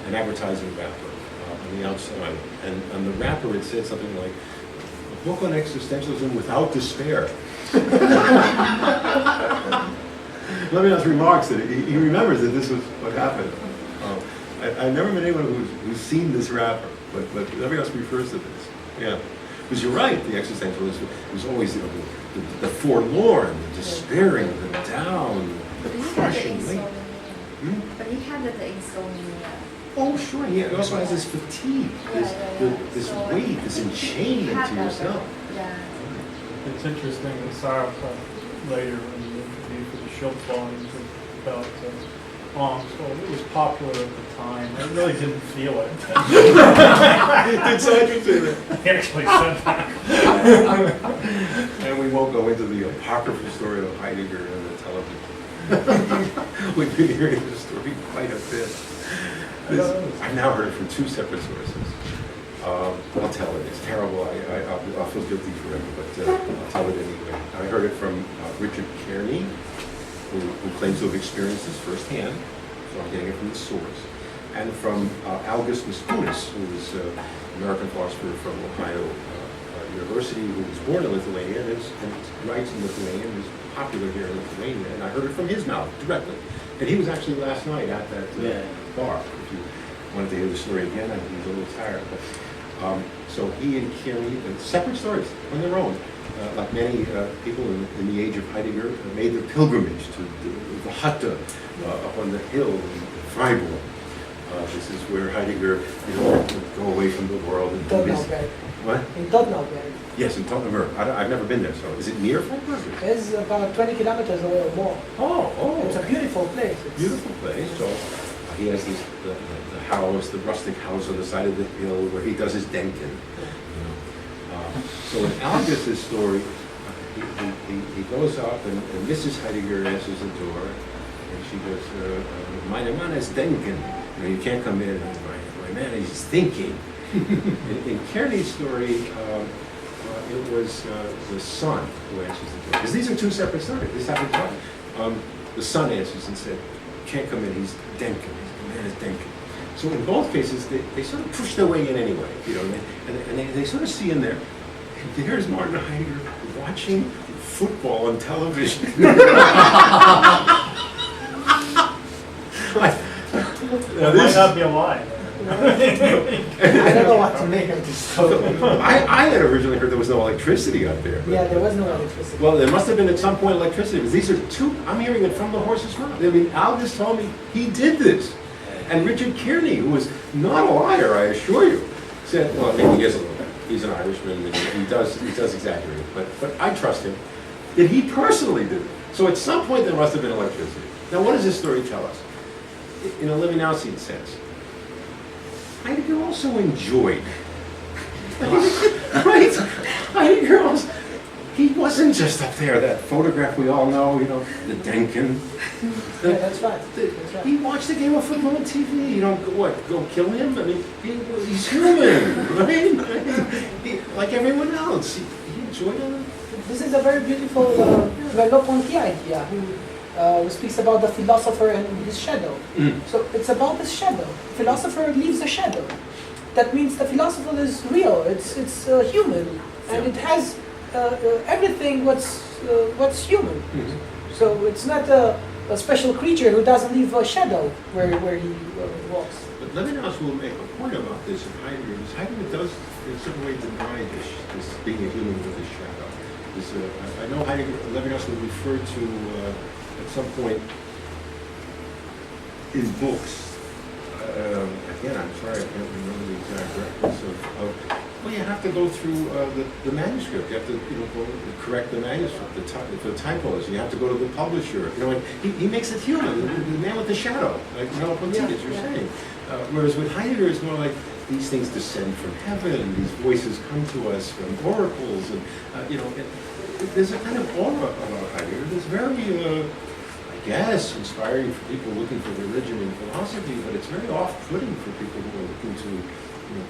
an advertising wrapper on the outside. And on the wrapper it said something like, a book on existentialism without despair. Levinas remarks that he remembers that this was what happened. I've never met anyone who's seen this wrapper, but Levinas refers to this. Yeah. Because you're right, the existentialist was always the forlorn, the despairing, the down, the crushing. But he had the insomnia. Oh, sure. He also has this fatigue, this weight, this enchainment to yourself. Yeah. It's interesting that Sarah later in the interview for the Schultz volumes about angst. Well, it was popular at the time. I really didn't feel it. Did Sandra say that? He actually said that. And we won't go into the apocryphal story of Heidegger and the television. We've been hearing this story quite a bit. I've now heard it from two separate sources. I'll tell it. It's terrible. I'll feel guilty forever, but I'll tell it anyway. I heard it from Richard Kearney, who claims to have experienced this firsthand, so I'm getting it from the source, and from Algis Miskunis, who is an American philosopher from Ohio University, who was born in Lithuania and writes in Lithuanian, is popular here in Lithuania, and I heard it from his mouth directly. And he was actually last night at that bar. If you wanted to hear the story again, he was a little tired. But, so he and Kearney, separate stories on their own. Like many people in the age of Heidegger, made the pilgrimage to the Hütte up on the hill in Freiburg. This is where Heidegger, would go away from the world and do his... What? In Tottenberg. Yes, in Tottenberg. I've never been there, so is it near Freiburg? It's about 20 kilometers away or more. Oh. It's a beautiful place. Beautiful place. So he has this the house, the rustic house on the side of the hill where he does his denken. So in Algis's story, he goes up and Mrs. Heidegger answers the door, and she goes, "Meine Mann is denken." You can't come in. My man is thinking. In Kearney's story, it was the son who answers the door. Because these are two separate stories. This happens twice. The son answers and said, "Can't come in, he's Denkin. The man is Denkin." So in both cases, they sort of push their way in anyway, you know, and they sort of see in there, and there's Martin Heidegger watching football on television. It might not be a lie. I don't know what to make of this story. I had originally heard there was no electricity out there. Yeah, there was no electricity. Well, there must have been at some point electricity, because these are two, I'm hearing it from the horse's mouth. I mean, Al just told me he did this. And Richard Kearney, who was not a liar, I assure you, said, well, maybe he is a little bit. He's an Irishman, and he does exaggerate, but I trust him, that he personally did it. So at some point there must have been electricity. Now, what does this story tell us? In a Levinausian sense, Heidegger also enjoyed. Right? Heidegger also, he wasn't just up there, that photograph we all know, you know, the Denkin. Yeah, that's right. That's right. He watched a game of football on TV. You don't go kill him? I mean, he's human, right? Like everyone else. He enjoyed it. This is a very beautiful Merleau-Ponty idea, who speaks about the philosopher and his shadow. So it's about the shadow. Philosopher leaves a shadow. That means the philosopher is real. It's human, and it has everything what's human. So it's not a special creature who doesn't leave a shadow where he walks. But Levinas will make a point about this in Heidegger. Because Heidegger does, in some way, deny this being a human with a shadow. I know Heidegger, Levinas will refer to, at some point, in books, again, I'm sorry, I can't remember the exact reference of well, you have to go through the manuscript. You have to, go correct the manuscript, the typos. You have to go to the publisher. And he makes it human, the man with the shadow, like Merleau-Ponty, as you're saying. Whereas with Heidegger, it's more like these things descend from heaven. These voices come to us from oracles, and there's a kind of aura about Heidegger that's very, I guess, inspiring for people looking for religion and philosophy, but it's very off-putting for people who are looking to,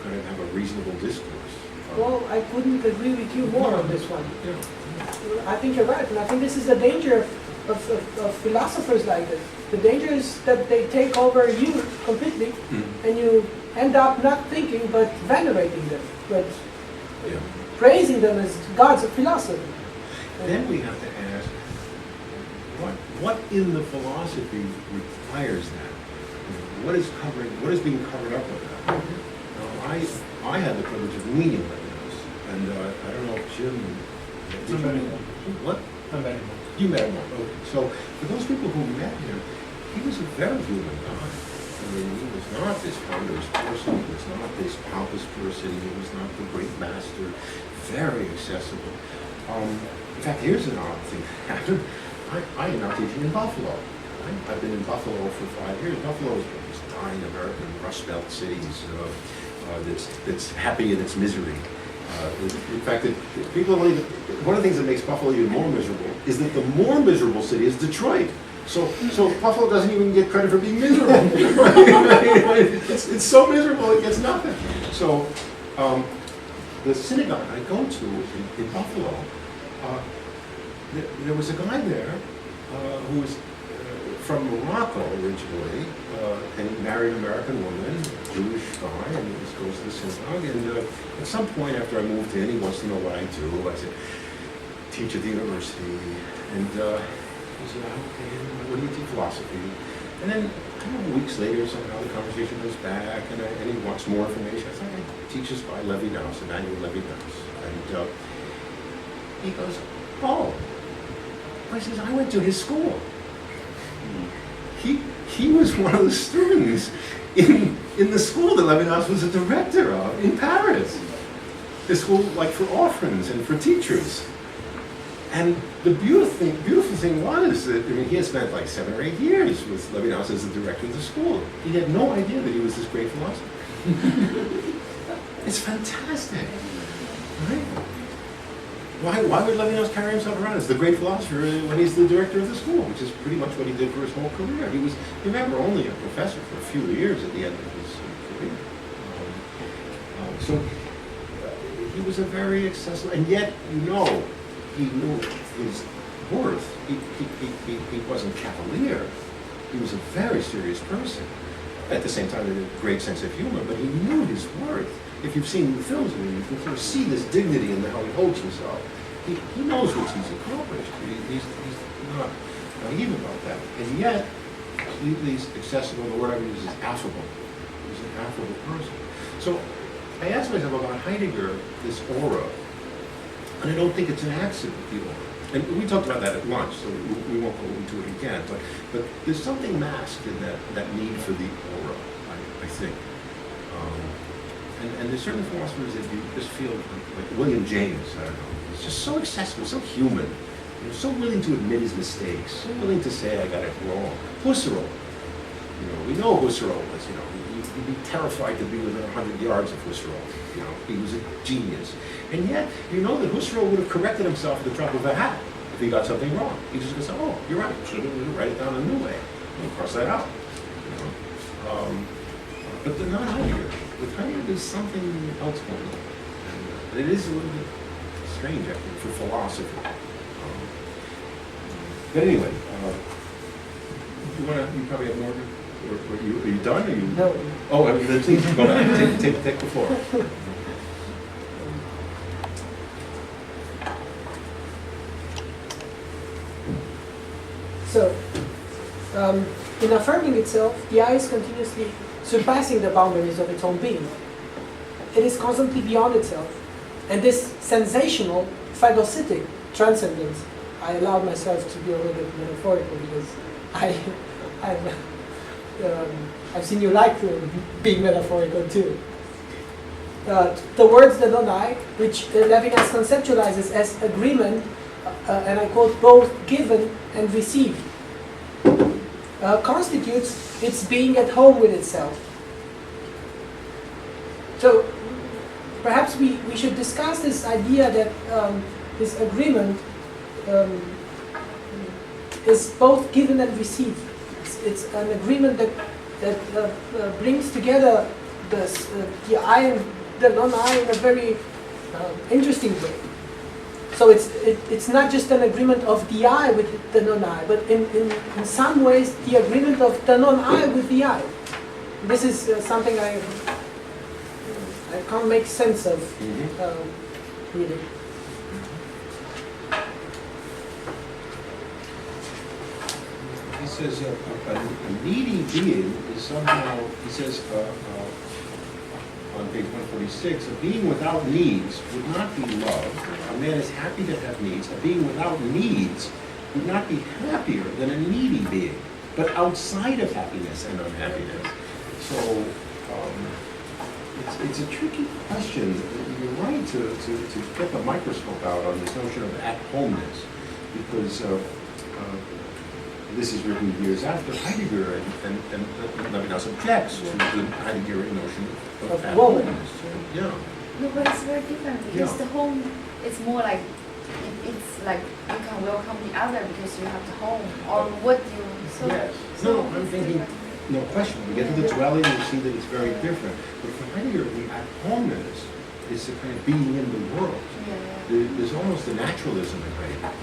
kind of have a reasonable discourse. Well, I couldn't agree with you more on this one. Yeah. I think you're right, and I think this is the danger of philosophers like this. The danger is that they take over you completely, and you end up not thinking but venerating them, but praising them as gods of philosophy. Then we have to ask, what in the philosophy requires that? What is being covered up with that? I had the privilege of meeting Levinas, and I don't know if Jim. What? I met him. You met him. Okay. So for those people who met him, he was a very human guy. I mean, he was not this ponderous person. He was not this pompous person. He was not the great master. Very accessible. In fact, here's an odd thing that happened. I am now teaching in Buffalo. I've been in Buffalo for 5 years. Buffalo is one of these dying American Rust Belt cities that's happy in its misery. In fact, people believe that one of the things that makes Buffalo even more miserable is that the more miserable city is Detroit. So Buffalo doesn't even get credit for being miserable. It's so miserable it gets nothing. So the synagogue I go to in Buffalo, there was a guy there who was from Morocco originally, and he married an American woman, Jewish guy, and he just goes to the synagogue. And at some point after I moved in, he wants to know what I do. I said, teach at the university. And he said, okay, what do you teach? Philosophy. And then a couple of weeks later, somehow the conversation goes back, and he wants more information. I said, I teach this by Levinas, Emmanuel Levinas. And he goes, oh. I says, I went to his school. He was one of the students in the school that Levinas was a director of in Paris. The school like for orphans and for teachers. And the beautiful thing was that he had spent like 7 or 8 years with Levinas as the director of the school. He had no idea that he was this great philosopher. It's fantastic, right? Why would Levinas carry himself around as the great philosopher when he's the director of the school, which is pretty much what he did for his whole career? He was, remember, only a professor for a few years at the end of his career. So he was a very accessible, and yet, you know, he knew his worth. He wasn't cavalier. He was a very serious person. At the same time, he had a great sense of humor, but he knew his worth. If you've seen the films, you can sort of see this dignity in how he holds himself. He knows what he's accomplished. He's not naive about that. And yet, he's accessible, the word I would use is affable. He's an affable person. So I asked myself about Heidegger, this aura, and I don't think it's an accident, the aura. And we talked about that at lunch, so we won't go into it again, but there's something masked in that need for the aura, I think. And there's certain philosophers that you just feel, like William James, I don't know, he's just so accessible, so human, you know, so willing to admit his mistakes, so willing to say, I got it wrong. Husserl, you know, we know Husserl was, you know, you'd be terrified to be within 100 yards of Husserl, you know, he was a genius. And yet, you know that Husserl would have corrected himself at the drop of a hat if he got something wrong. He just goes, oh, you're right, should have write it down a new way, and cross that out, you know. But they're not Heidegger. With Heidegger, there's something else going on. And it is a little bit strange, I think, for philosophy. But anyway, you probably have more, or are you done? Are you? No. Oh, then please go back. Take the floor. So, in affirming itself, the I is continuously surpassing the boundaries of its own being. It is constantly beyond itself. And this sensational, phagocytic transcendence, I allowed myself to be a little bit metaphorical because I've seen you like being metaphorical too. The words the non-I, which Levinas conceptualizes as agreement, and I quote, both given and received, constitutes its being at home with itself. So perhaps we should discuss this idea that this agreement is both given and received. It's an agreement that brings together the I and the non-I in a very interesting way. So it's not just an agreement of the I with the non-I, but in some ways the agreement of the non-I with the I. This is something I can't make sense of really. He says a needy being is somehow, he says on page 146, a being without needs would not be loved. A man is happy to have needs. A being without needs would not be happier than a needy being, but outside of happiness and unhappiness. So it's a tricky question. You're right to get the microscope out on this notion of at-homeness, because this is written years after Heidegger, and Levinas objects to the Heideggerian notion of at-homeness. Yeah. No, but it's very different because Yeah. the home is more like it's like you can welcome the other because you have the home or what you. So, Yes. so No, I'm thinking, no question. We get to the dwelling, you see that it's very different. But for Heidegger, the at-homeness is the kind of being in the world. There's almost a naturalism in Heidegger.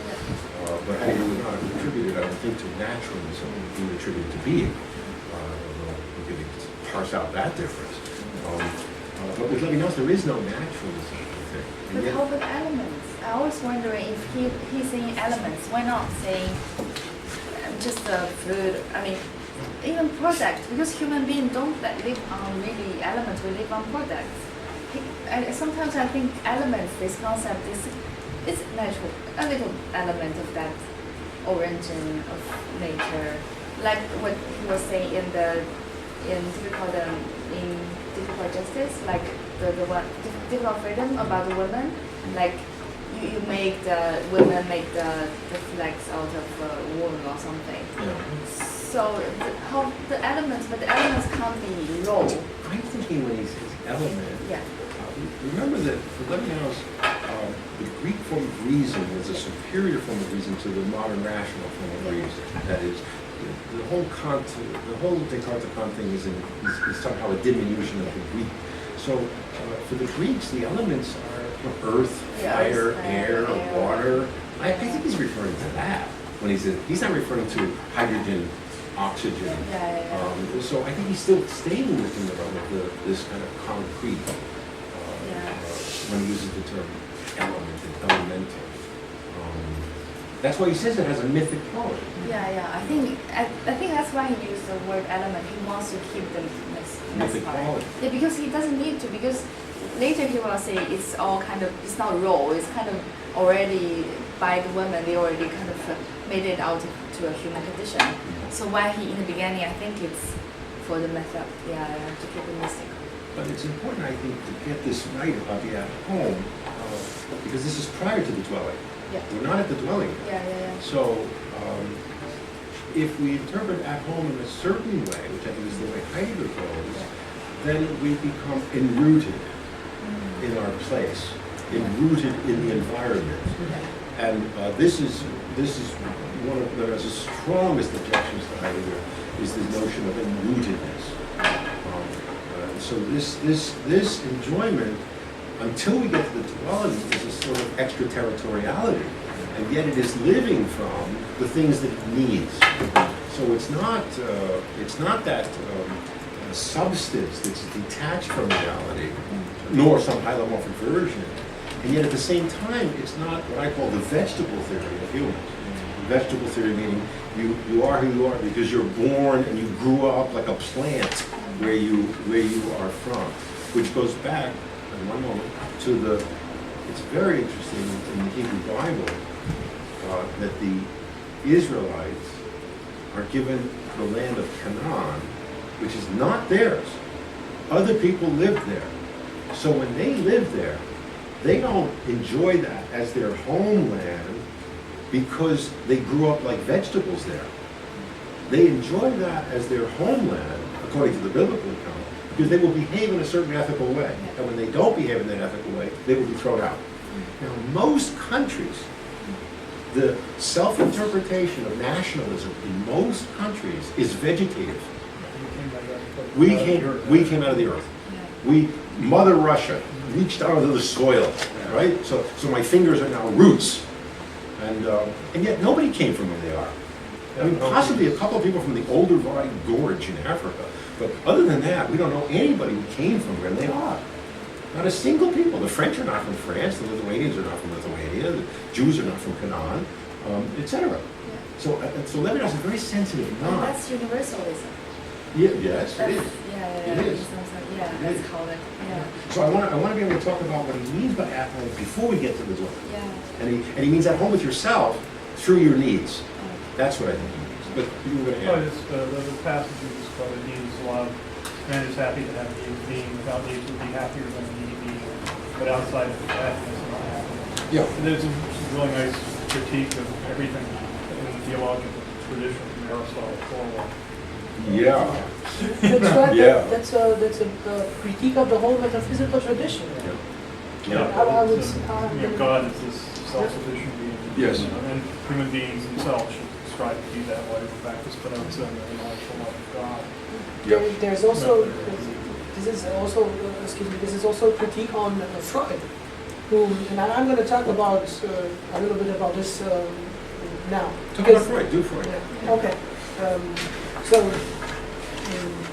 But Heidegger would not have attributed, I don't think, to naturalism. He would attribute it to being. We could parse out that difference. But with Levinas, there is no naturalism, I think. And But yet- how about elements? I always wondering if he's saying elements, why not saying just the food? I mean, even products, because human beings don't live on really elements, we live on products. Sometimes I think elements, this concept is natural, a little element of that origin of nature, like what he was saying in difficult justice, like the one difficult freedom about the women, like you make the women make the flags out of wool or something. Yeah. So the elements can't be raw. I'm thinking when he says element, Yeah. remember that for Levinas, the Greek form of reason was a superior form of reason to the modern rational form of reason. That is, the whole Descartes to Kant thing is somehow a diminution of the Greek. So for the Greeks, the elements are earth, Yeah, fire, fire, air, air. water. I think he's referring to that when he's not referring to hydrogen, oxygen. So I think he's still staying within the realm of this kind of concrete when he uses the term element and elemental. That's why he says it has a mythic quality. I think that's why he used the word element. He wants to keep the Mythic quality. Yeah, because he doesn't need to. Because later he will say it's all kind of, it's not raw. It's kind of already by the women. They already kind of made it out to a human condition. So why he in the beginning, I think it's for the method. To keep it mystical. But it's important, I think, to get this right about the at home, because this is prior to the dwelling. Yeah. We're not at the dwelling. So, if we interpret at home in a certain way, which I think is the way Heidegger goes, then we become enrooted in our place, enrooted in the environment. And this is one of the strongest objections to Heidegger, is the notion of enrootedness. So this enjoyment, until we get to the dwelling, is a sort of extraterritoriality, and yet it is living from the things that it needs. So it's not that substance that's detached from reality, nor some hylomorphic version, and yet at the same time, it's not what I call the vegetable theory of humans. Vegetable theory meaning you are who you are because you're born and you grew up like a plant where you are from, which goes back in one moment to it's very interesting in the Hebrew Bible that the Israelites are given the land of Canaan, which is not theirs. Other people lived there. So when they live there, they don't enjoy that as their homeland because they grew up like vegetables there. They enjoy that as their homeland, according to the biblical account, because they will behave in a certain ethical way. And when they don't behave in that ethical way, they will be thrown out. Now, most countries, the self-interpretation of nationalism in most countries is vegetative. We came out of the earth. Mother Russia reached out of the soil, right? So my fingers are now roots. And yet nobody came from where they are. I mean, possibly a couple of people from the Older Valley Gorge in Africa, but other than that, we don't know anybody who came from where they are. Not a single people. The French are not from France, the Lithuanians are not from Lithuania, the Jews are not from Canaan, etc. So Levinas is very sensitive. And that's universalism. Yes, it is. It is. That's called it. So I want to be able to talk about what he means by at home before we get to the dwelling. And he means at home with yourself through your needs. That's what I think he means. But you were going to add. The passage you just quoted, needs a lot. Man is happy to have needs being. Without needs would be happier than a needy being. But outside of happiness and not happiness. Yeah. And there's a really nice critique of everything in the theological tradition from Aristotle forward. Yeah. That's right. Yeah. That's a critique of the whole metaphysical tradition. Yeah. I would God is this self-sufficient being. Yes. And human beings themselves should strive to be that way. In fact, it's put out in the intellectual love of God. There's also this is also a critique on Freud, whom, and I'm going to talk about a little bit about this now. Talk about Freud. Do Freud. Yeah. Okay.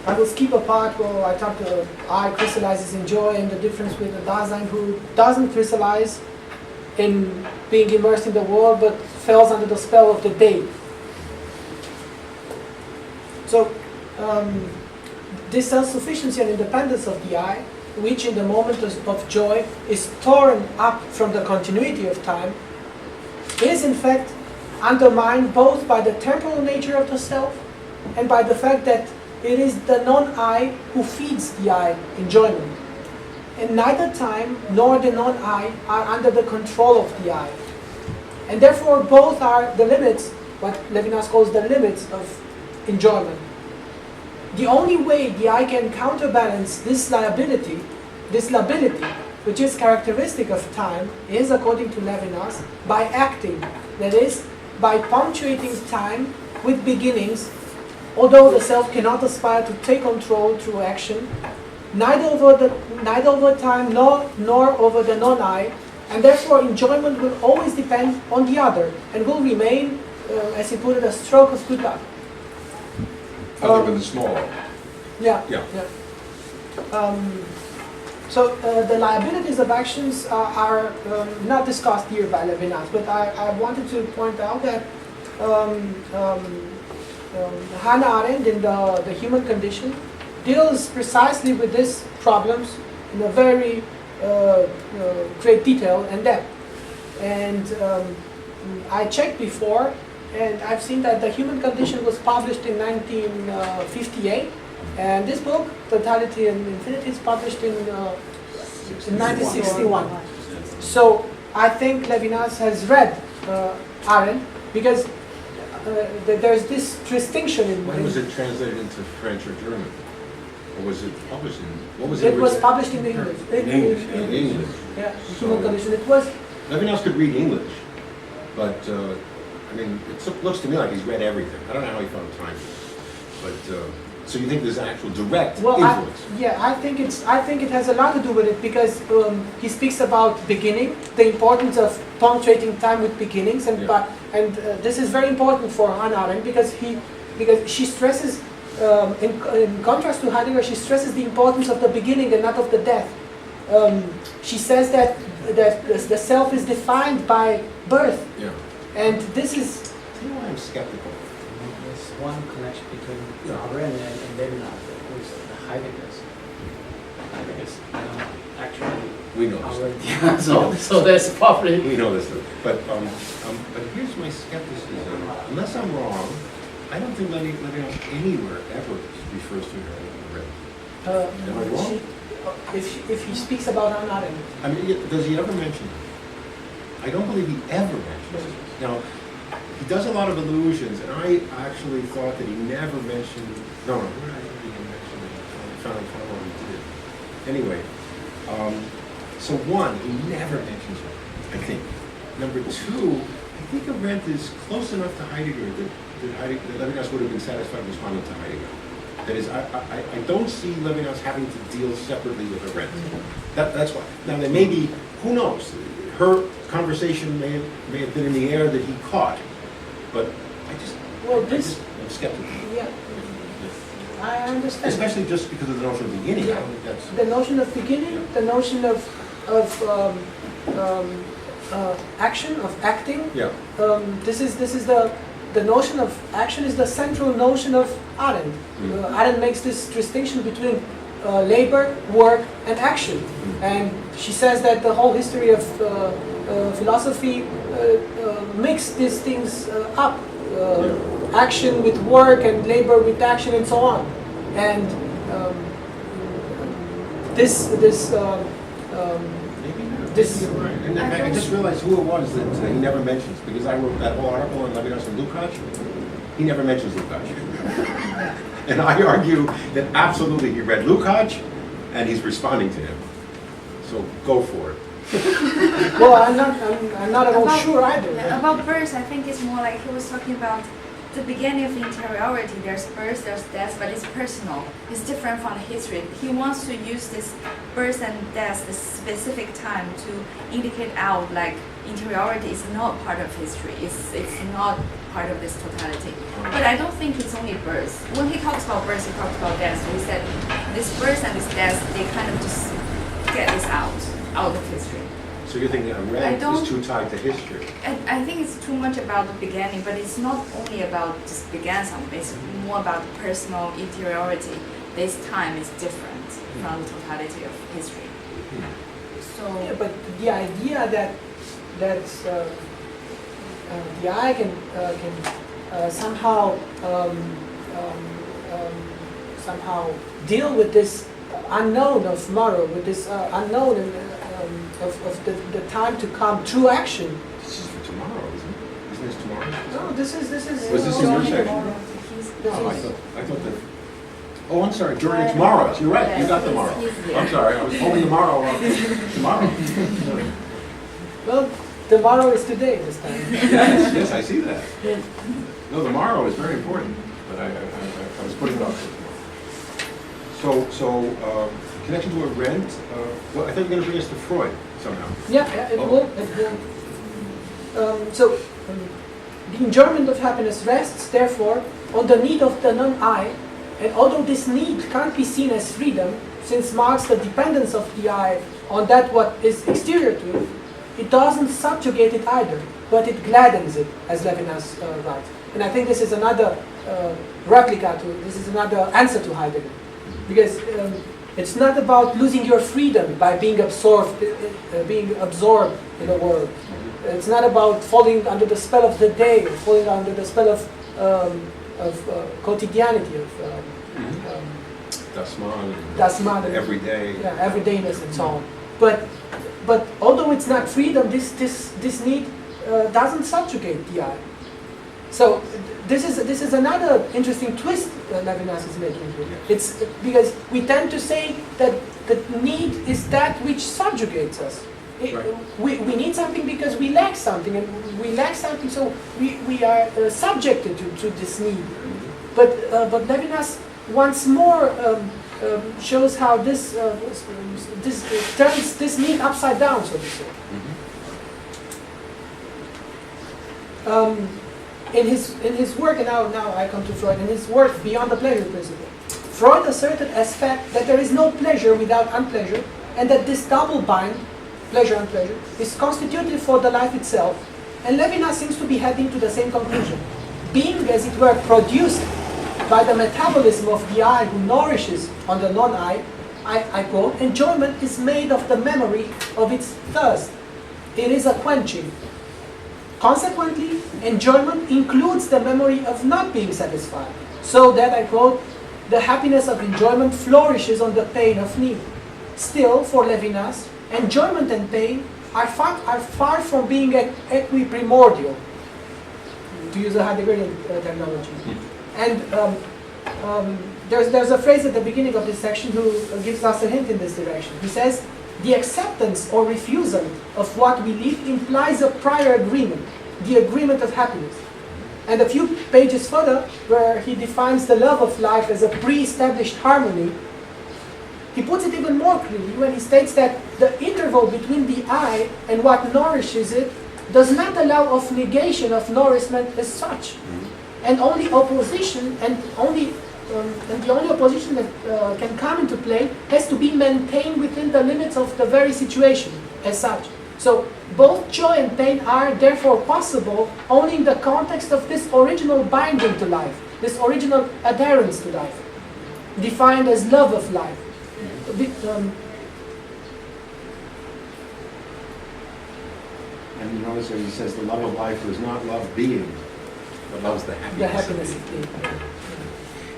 I will skip a part where I talk to I crystallizes in joy and the difference with the Dasein who doesn't crystallize in being immersed in the world but falls under the spell of the day. So this self-sufficiency and independence of the I, which in the moment of joy is torn up from the continuity of time, is in fact undermined both by the temporal nature of the self and by the fact that it is the non-I who feeds the I enjoyment. And neither time nor the non-I are under the control of the I. And therefore both are the limits, what Levinas calls the limits of enjoyment. The only way the I can counterbalance this lability, which is characteristic of time, is, according to Levinas, by acting. That is, by punctuating time with beginnings, although the self cannot aspire to take control through action, neither over time nor over the non-I, and therefore enjoyment will always depend on the other and will remain, as he put it, a stroke of good luck. Other than the small. Yeah. Yeah. So the liabilities of actions are not discussed here by Levinas, but I wanted to point out that Hannah Arendt in the Human Condition deals precisely with these problems in a very great detail and depth. And I checked before, and I've seen that the Human Condition was published in 1958, and this book, Totality and Infinity, is published in 1961. So I think Levinas has read Arendt, because there's this distinction in. When was it translated into French or German? Or was it published in, what was it? It was published in English. In English, in English. Yeah, So- Human Condition. It was. Levinas could read English, but, I mean, it looks to me like he's read everything. I don't know how he found time for this. But, so you think there's an actual direct Well, influence? I think it has a lot to do with it, because he speaks about beginning, the importance of punctuating time with beginnings, and Yeah. this is very important for Hannah Arendt, because she stresses, in contrast to Heidegger, she stresses the importance of the beginning and not of the death. She says that the self is defined by birth, Yeah. and this is. You know why I'm skeptical? There's one connection between Arendt and Levinas, with the Heideggers. Actually, We know this. Arendt, yeah, so there's probably. We know this, but here's my skepticism. Unless I'm wrong, I don't think Levinas anywhere ever refers to her as Arendt. Am I wrong? If he speaks about Hannah Arendt. I mean, does he ever mention it? I don't believe he ever mentions it. Now, he does a lot of allusions, and I actually thought that he never mentioned. No, where did I even mention it? I found what he did. Anyway, so one, he never mentions it, I think. Number two, I think Arendt is close enough to Heidegger that Levinas would have been satisfied responding to Heidegger. That is, I don't see Levinas having to deal separately with Arendt. That's why. Now, there may be, who knows? Her conversation may have been in the air that he caught, but I'm skeptical. Yeah, I understand. Especially just because of the notion of beginning. I Yeah. don't think that's. The notion of beginning, the notion of action, of acting. Yeah. This is the notion of action is the central notion of Arendt. Arendt makes this distinction between labor, work, and action, and she says that the whole history of philosophy mix these things up. Action with work and labor with action and so on, and this You're right. And I just realized who it was that he never mentions, because I wrote that whole article on Levinas and Lukács. He never mentions Lukács. And I argue that absolutely he read Lukács and he's responding to him. So go for it. well, I'm not at all sure either. About birth, I think it's more like he was talking about the beginning of interiority. There's birth, there's death, but it's personal. It's different from the history. He wants to use this birth and death, this specific time, to indicate out like interiority is not part of history. It's not part of this totality. But I don't think it's only birth. When he talks about birth, he talks about death. So he said this birth and this death, they kind of just get this out of history. So you're thinking Arendt is too tied to history. I think it's too much about the beginning, but it's not only about just began something. It's more about personal interiority. This time is different from the totality of history. So Yeah, but the idea that the eye can somehow somehow deal with this unknown of tomorrow, with this unknown of the time to come through action. This is for tomorrow, isn't it? Isn't this tomorrow? No, this is. Was this in your section? No, Oh, I thought that. Oh, I'm sorry, Jordan, it's tomorrow. You're right, you got the tomorrow. I'm sorry, I was holding tomorrow up. Tomorrow. Well, tomorrow is today this time. Yes, I see that. No, tomorrow is very important, but I was putting it off for tomorrow. So, connection to Arendt, well, I thought you were going to bring us to Freud somehow. Yeah, it Oh. will. It will. The enjoyment of happiness rests, therefore, on the need of the non-I, and although this need can't be seen as freedom, since marks the dependence of the I on that what is exterior to it, it doesn't subjugate it either, but it gladdens it, as Levinas writes. And I think this is another replica to, this is another answer to Heidegger, because it's not about losing your freedom by being absorbed in the world. It's not about falling under the spell of the day, or falling under the spell of quotidianity, of Dasman, and everyday. yeah, everydayness and so on. But although it's not freedom, this need doesn't subjugate the I. So this is another interesting twist Levinas is making here. It's because we tend to say that the need is that which subjugates us. We need something because we lack something, and we lack something, so we are subjected to this need. But Levinas once more shows how this turns this need upside down, so to say. In his work, and now I come to Freud, in his work Beyond the Pleasure Principle, Freud asserted as fact that there is no pleasure without unpleasure, and that this double bind, pleasure and pleasure, is constitutive for the life itself, and Levinas seems to be heading to the same conclusion. Being, as it were, produced by the metabolism of the I who nourishes on the non-I, I quote, enjoyment is made of the memory of its thirst. It is a quenching. Consequently, enjoyment includes the memory of not being satisfied, so that, I quote, the happiness of enjoyment flourishes on the pain of need. Still, for Levinas, enjoyment and pain are far from being equiprimordial, to use a Heideggerian terminology. And there's a phrase at the beginning of this section who gives us a hint in this direction. He says, the acceptance or refusal of what we live implies a prior agreement, the agreement of happiness. And a few pages further, where he defines the love of life as a pre-established harmony, he puts it even more clearly when he states that the interval between the I and what nourishes it does not allow of negation of nourishment as such. And only opposition, and the only opposition that can come into play has to be maintained within the limits of the very situation as such. So both joy and pain are therefore possible only in the context of this original binding to life, this original adherence to life, defined as love of life. And you notice that he says the love of life does not love being, but loves the happiness of being.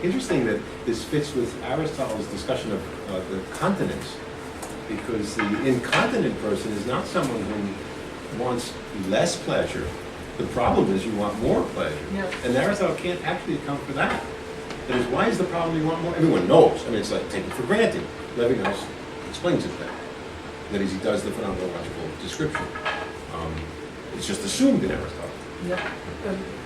Interesting that this fits with Aristotle's discussion of the continence, because the incontinent person is not someone who wants less pleasure. The problem is you want more pleasure. Yeah. And Aristotle can't actually account for that. That is, why is the problem you want more? Everyone knows. I mean, it's like taken for granted. Levinas explains it then. That is, he does the phenomenological description. It's just assumed in Aristotle. Yeah.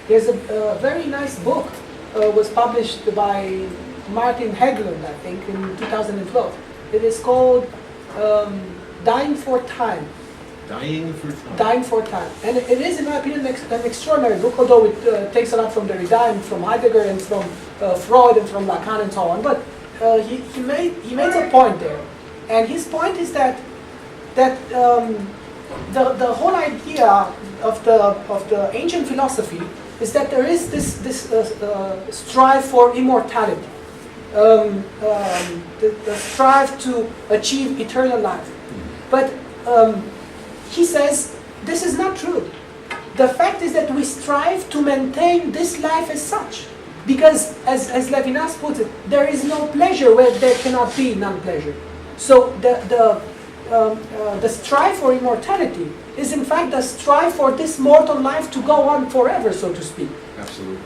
There's a very nice book, was published by Martin Hägglund, I think, in 2012. It is called Dying for Time. Dying for time. Dying for Time. And it is, in my opinion, an extraordinary book, although it takes a lot from Derrida and from Heidegger and from Freud and from Lacan and so on. But he made a point there. And his point is that the whole idea of the ancient philosophy is that there is this strive for immortality, the strive to achieve eternal life. But he says this is not true. The fact is that we strive to maintain this life as such, because as Levinas puts it, there is no pleasure where there cannot be non-pleasure. So the strive for immortality is in fact the strive for this mortal life to go on forever, so to speak. Absolutely.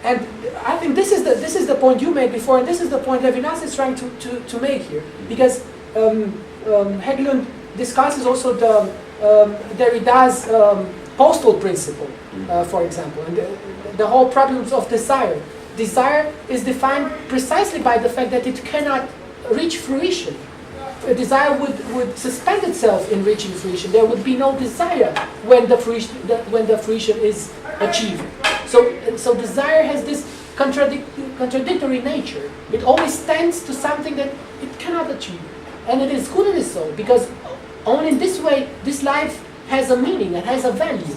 And I think this is the point you made before, and this is the point Levinas is trying to make here, because Hägglund discusses also Derrida's postal principle, for example, and the whole problems of desire. Desire is defined precisely by the fact that it cannot reach fruition. desire would suspend itself in reaching fruition. There would be no desire when the fruition is achieved. So desire has this contradictory nature. It always tends to something that it cannot achieve. And it is good it is so, because only in this way this life has a meaning and has a value.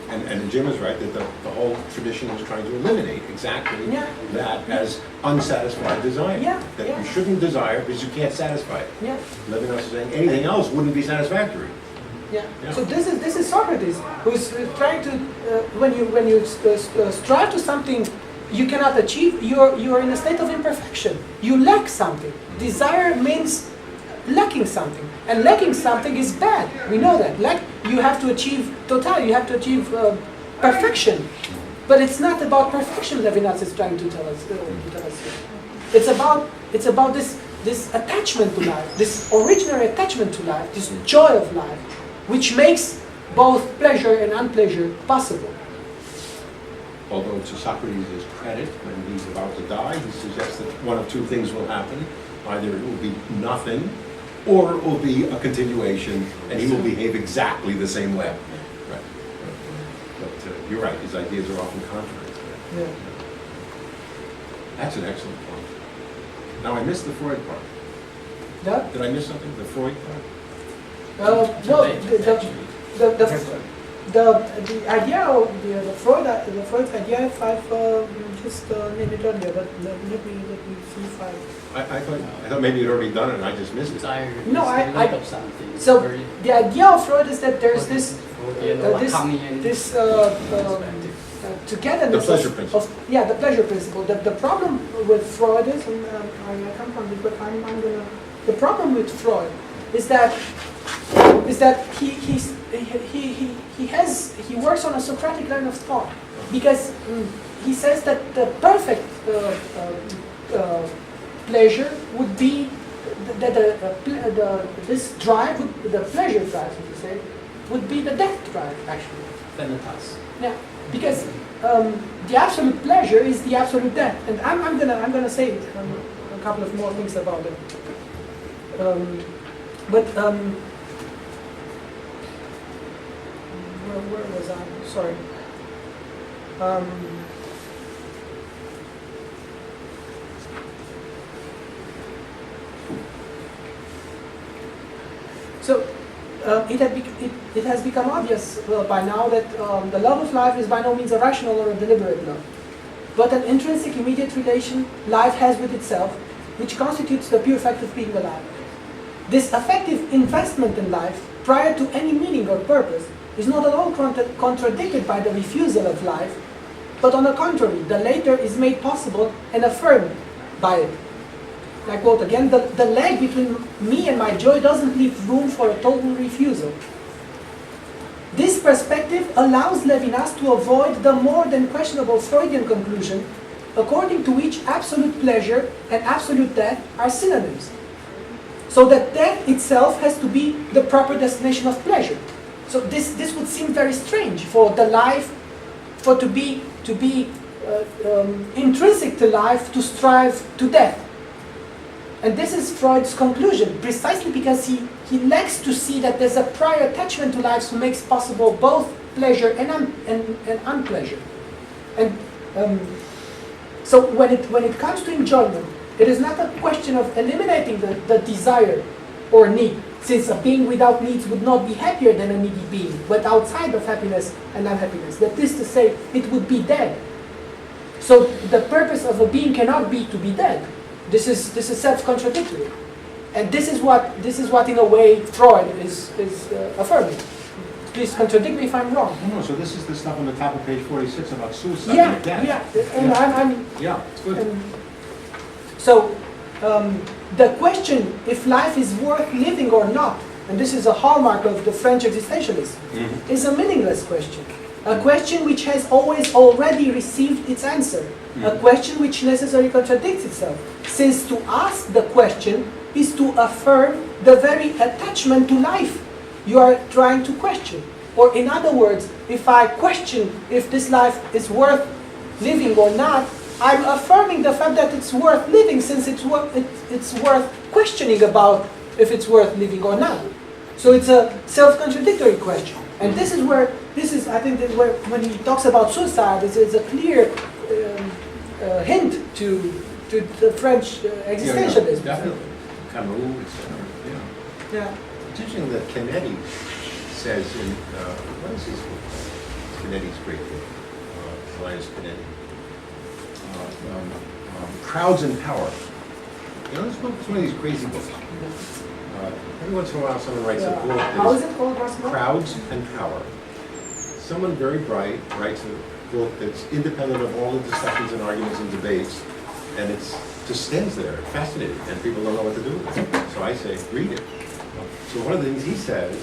And Jim is right that the whole tradition is trying to eliminate exactly Yeah. that as unsatisfied desire. Yeah, That yeah. you shouldn't desire because you can't satisfy it. Yeah. Levinas is saying anything else wouldn't be satisfactory. Yeah. Yeah. So this is Socrates who's trying to when you strive to something you cannot achieve, you're in a state of imperfection. You lack something. Desire means lacking something, and lacking something is bad. We know that. You have to achieve total. You have to achieve perfection. But it's not about perfection. Levinas is trying to tell us. It's about this attachment to life, this original attachment to life, this joy of life, which makes both pleasure and unpleasure possible. Although to Socrates' credit, when he's about to die, he suggests that one of two things will happen. Either it will be nothing, or it will be a continuation, and he will behave exactly the same way. Right. But you're right, his ideas are often contrary to that. Yeah. That's an excellent point. Now, I missed the Freud part. Yeah? Did I miss something? The Freud part? No, Actually. the idea of the Freud's idea, if I've just named it earlier, but let me see if I thought maybe you'd already done it and I just missed it. Desire No, is I- the lack of something. So Very- the idea of Freud is that there's this Lacanian perspective. togetherness The pleasure of, principle. the pleasure principle. The problem with Freud is, and I come from this, but I'm gonna. The problem with Freud is that he works on a Socratic line of thought, because he says that the perfect pleasure would be that this drive, the pleasure drive, so to say, would be the death drive, actually. Thanatos. Yeah, because the absolute pleasure is the absolute death, and I'm gonna say a couple of more things about it. Where was I? Sorry. So it has become obvious by now that the love of life is by no means a rational or a deliberate love, but an intrinsic immediate relation life has with itself, which constitutes the pure fact of being alive. This affective investment in life, prior to any meaning or purpose, is not at all contradicted by the refusal of life, but on the contrary, the latter is made possible and affirmed by it. I quote again, the lag between me and my joy doesn't leave room for a total refusal. This perspective allows Levinas to avoid the more than questionable Freudian conclusion, according to which absolute pleasure and absolute death are synonyms. So that death itself has to be the proper destination of pleasure. So this would seem very strange for the life, for to be intrinsic to life, to strive to death. And this is Freud's conclusion, precisely because he lacks to see that there's a prior attachment to life who makes possible both pleasure and unpleasure. And so when it comes to enjoyment, it is not a question of eliminating the desire or need, since a being without needs would not be happier than a needy being, but outside of happiness and unhappiness. That is to say, it would be dead. So the purpose of a being cannot be to be dead. This is self-contradictory, and this is what in a way Freud is affirming. Please contradict me if I'm wrong. No, so this is the stuff on the top of page 46 about suicide Yeah, and death. yeah, and I'm Yeah, it's good. So the question if life is worth living or not, and this is a hallmark of the French existentialists, is a meaningless question. A question which has always already received its answer. A question which necessarily contradicts itself, since to ask the question is to affirm the very attachment to life you are trying to question. Or in other words, if I question if this life is worth living or not, I'm affirming the fact that it's worth living, since it's worth questioning about if it's worth living or not. So it's a self-contradictory question. And this is where, I think, this is where, when he talks about suicide, it's a clear hint to the French existentialism. Definitely. Camus, etc. Yeah. It's interesting that Kennedy says in, what is his book? Kennedy's great book, Elias Kennedy. Crowds and Power. You know, it's one of these crazy books. Every once in a while someone writes a book How is that it called? is Crowds and Power. Someone very bright writes a book that's independent of all the discussions and arguments and debates, and it just stands there, fascinating, and people don't know what to do with it. So I say, read it. So one of the things he says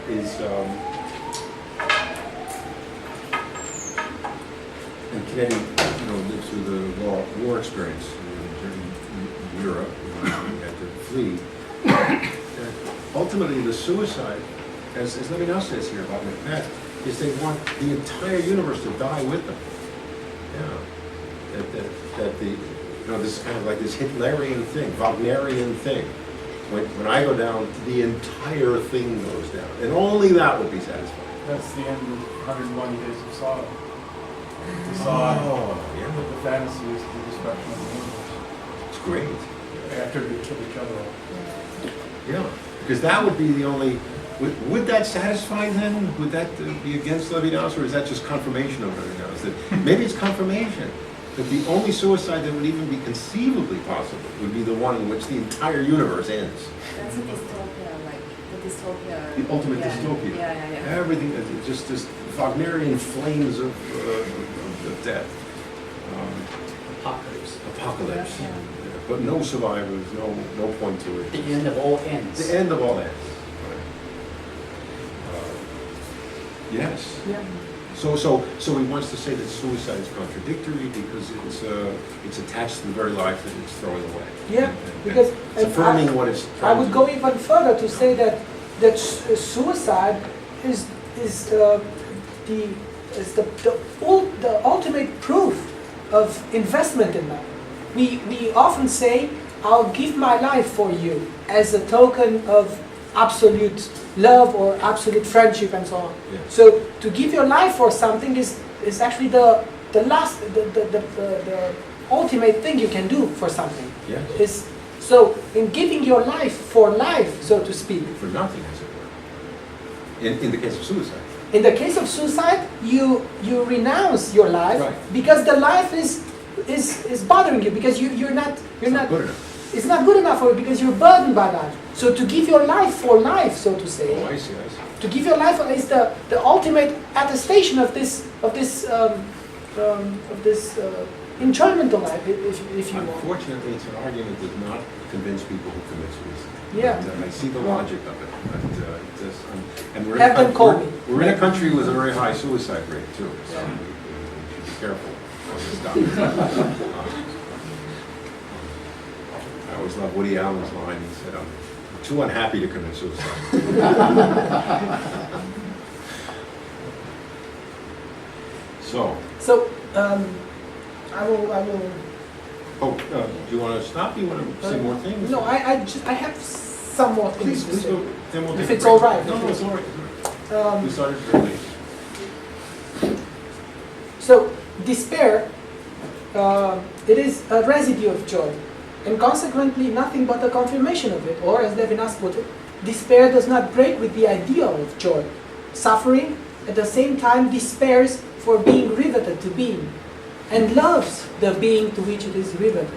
is, and Kennedy, lived through the war experience in Europe, he had to flee. Ultimately, the suicide, as Levinas says here about Macbeth, is they want the entire universe to die with them. Yeah, that this is kind of like this Hitlerian thing, Wagnerian thing. When I go down, the entire thing goes down, and only that would be satisfying. That's the end of 101 Days of Sodom. Decide yeah. that the fantasy is the destruction of the universe. It's great. After they kill each other off. Yeah, because that would be the only. Would that satisfy then? Would that be against Levinas, or is that just confirmation of Levinas? That maybe it's confirmation that the only suicide that would even be conceivably possible would be the one in which the entire universe ends. That's a dystopia, like the dystopia. The ultimate dystopia. Yeah. Everything is just this Wagnerian flames of death. Apocalypse. Yeah. But no survivors, no point to it. The end of all ends. The end of all ends. Yes. Yeah. So he wants to say that suicide is contradictory because it's attached to the very life that it's throwing away. Yeah, And because it's affirming what it's I trying would to go even further to say that suicide is the ultimate proof of investment in life. We often say, "I'll give my life for you," as a token of absolute love or absolute friendship and so on. Yeah. So to give your life for something is actually the ultimate thing you can do for something. Yes. So in giving your life for life, so to speak. For nothing, as it were. In the case of suicide. In the case of suicide, you renounce your life Right. because the life is bothering you, because you're not It's not good enough. It's not good enough for you because you're burdened by that. So to give your life for life, so to say. Oh, I see. To give your life is the ultimate attestation of this enjoyment of life, if you want. Unfortunately, it's an argument that does not convince people who commit suicide. Yeah. And I see the logic of it, but it just, and we're Have them call me. we're in a country with a very high suicide rate too, so Yeah. we should be careful on this stuff. I always love Woody Allen's line. He said, "I'm too unhappy to commit suicide." So, I will. do you want to stop? Do you want to say more things? No, I have some more things Please to go. say. Then we'll If take a it's break. all right. No, it's all right. We started very late. So despair, it is a residue of joy, and consequently nothing but a confirmation of it. Or as Levinas put it, despair does not break with the ideal of joy. Suffering, at the same time, despairs for being riveted to being, and loves the being to which it is riveted.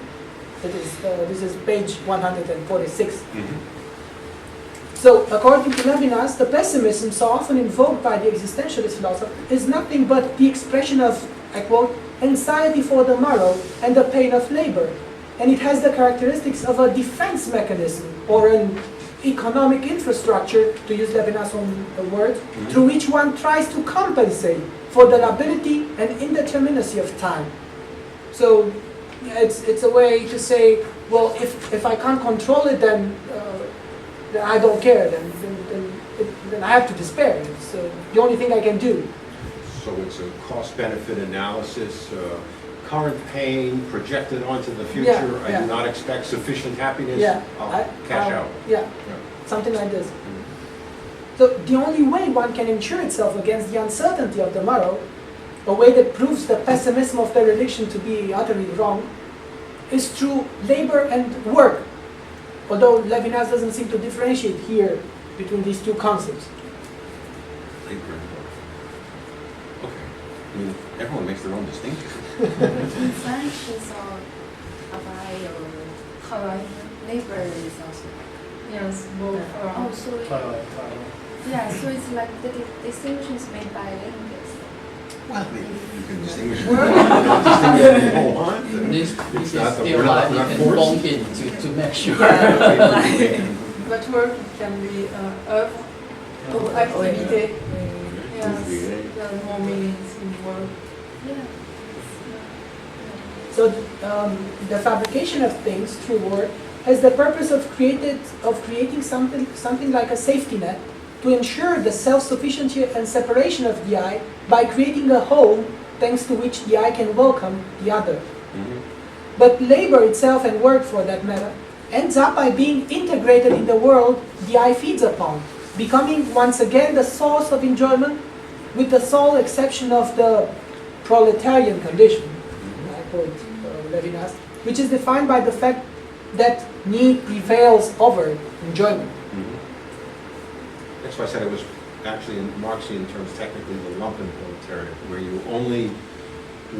This is page 146. Mm-hmm. So, according to Levinas, the pessimism so often invoked by the existentialist philosopher is nothing but the expression of, I quote, anxiety for the morrow and the pain of labor. And it has the characteristics of a defense mechanism or an economic infrastructure, to use Levinas' own word, through which one tries to compensate for the lability and indeterminacy of time. So, it's a way to say, well, if I can't control it, then I don't care, then I have to despair. It's the only thing I can do. So it's a cost-benefit analysis, current pain projected onto the future. Yeah, I yeah. do not expect sufficient happiness. Yeah, I'll cash out. Yeah, Yeah. something like this. So the only way one can insure itself against the uncertainty of the morrow, a way that proves the pessimism of the religion to be utterly wrong, is through labor and work. Although Levinas doesn't seem to differentiate here between these two concepts. Labor and work. Okay. I mean, everyone makes their own distinction. In French, it's all travail or travail. Labor is also. Yes, both are. Oh, so Twilight. yeah, so it's like the distinction is made by linguists. Well, you can distinguish it. Distinguish it if you want. This It's is not the- still we're not- like you not can forced. bonk it to make sure. But work can be œuvre or activité. Yes, there are more meanings in work. Yeah. So the fabrication of things through work has the purpose of creating something like a safety net to ensure the self-sufficiency and separation of the I by creating a home thanks to which the I can welcome the other. Mhm. But labor itself and work, for that matter, ends up by being integrated in the world the I feeds upon, becoming once again the source of enjoyment, with the sole exception of the proletarian condition, I quote Levinas, which is defined by the fact that need prevails over enjoyment. Mhm. That's why I said it was actually in Marxian terms technically the lumpen proletariat, where you only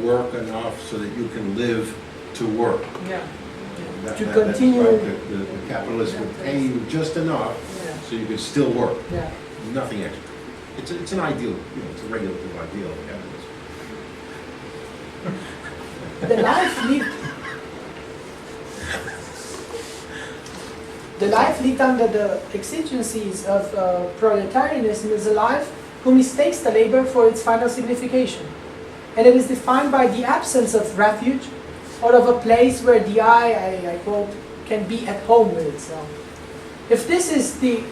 work enough so that you can live to work. Yeah. That- To that- that's continue- right. The capitalist would pay you just enough Yeah. so you could still work, Yeah. nothing extra. It's an ideal, it's a regulative ideal of capitalism. The life lived under the exigencies of proletarianism is a life who mistakes the labor for its final signification. And it is defined by the absence of refuge or of a place where the I quote, can be at home with itself. If this is the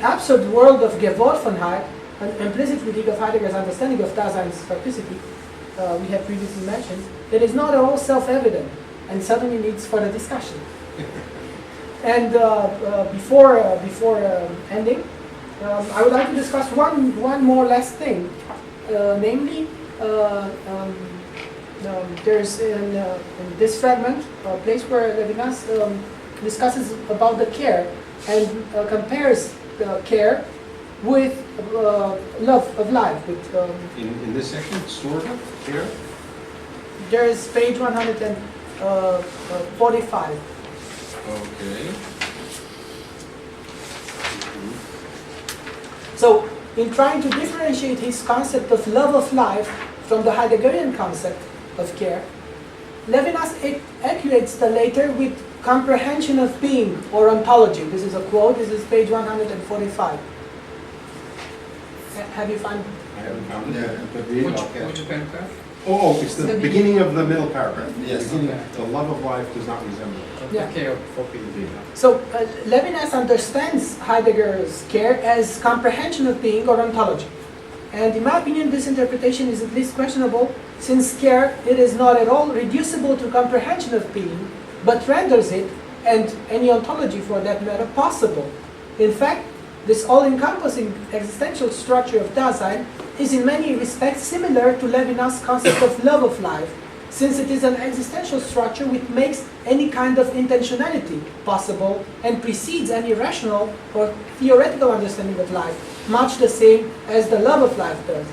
absurd world of Geworfenheit, an implicit critique of Heidegger's understanding of Dasein's facticity, we have previously mentioned, that is not at all self-evident and certainly needs further discussion. And before ending, I would like to discuss one more last thing, namely, there's in this fragment a place where Levinas discusses about the care and compares care with love of life. With, In this section, sort of, here, there is page 145. okay. So, in trying to differentiate his concept of love of life from the Heideggerian concept of care, Levinas accurates the later with comprehension of being or ontology. This is a quote, this is page 145. Have you found? I haven't found it. Yeah. But read it, Which I'll catch it. paragraph? Oh, it's the The beginning of the middle paragraph. Yes. Beginning, Okay. the love of life does not resemble it. Yeah. Care for people. So, Levinas understands Heidegger's care as comprehension of being or ontology. And in my opinion, this interpretation is at least questionable, since care, it is not at all reducible to comprehension of being, but renders it, and any ontology for that matter, possible. In fact, this all-encompassing existential structure of Dasein is in many respects similar to Levinas' concept of love of life, since it is an existential structure which makes any kind of intentionality possible and precedes any rational or theoretical understanding of life, much the same as the love of life does.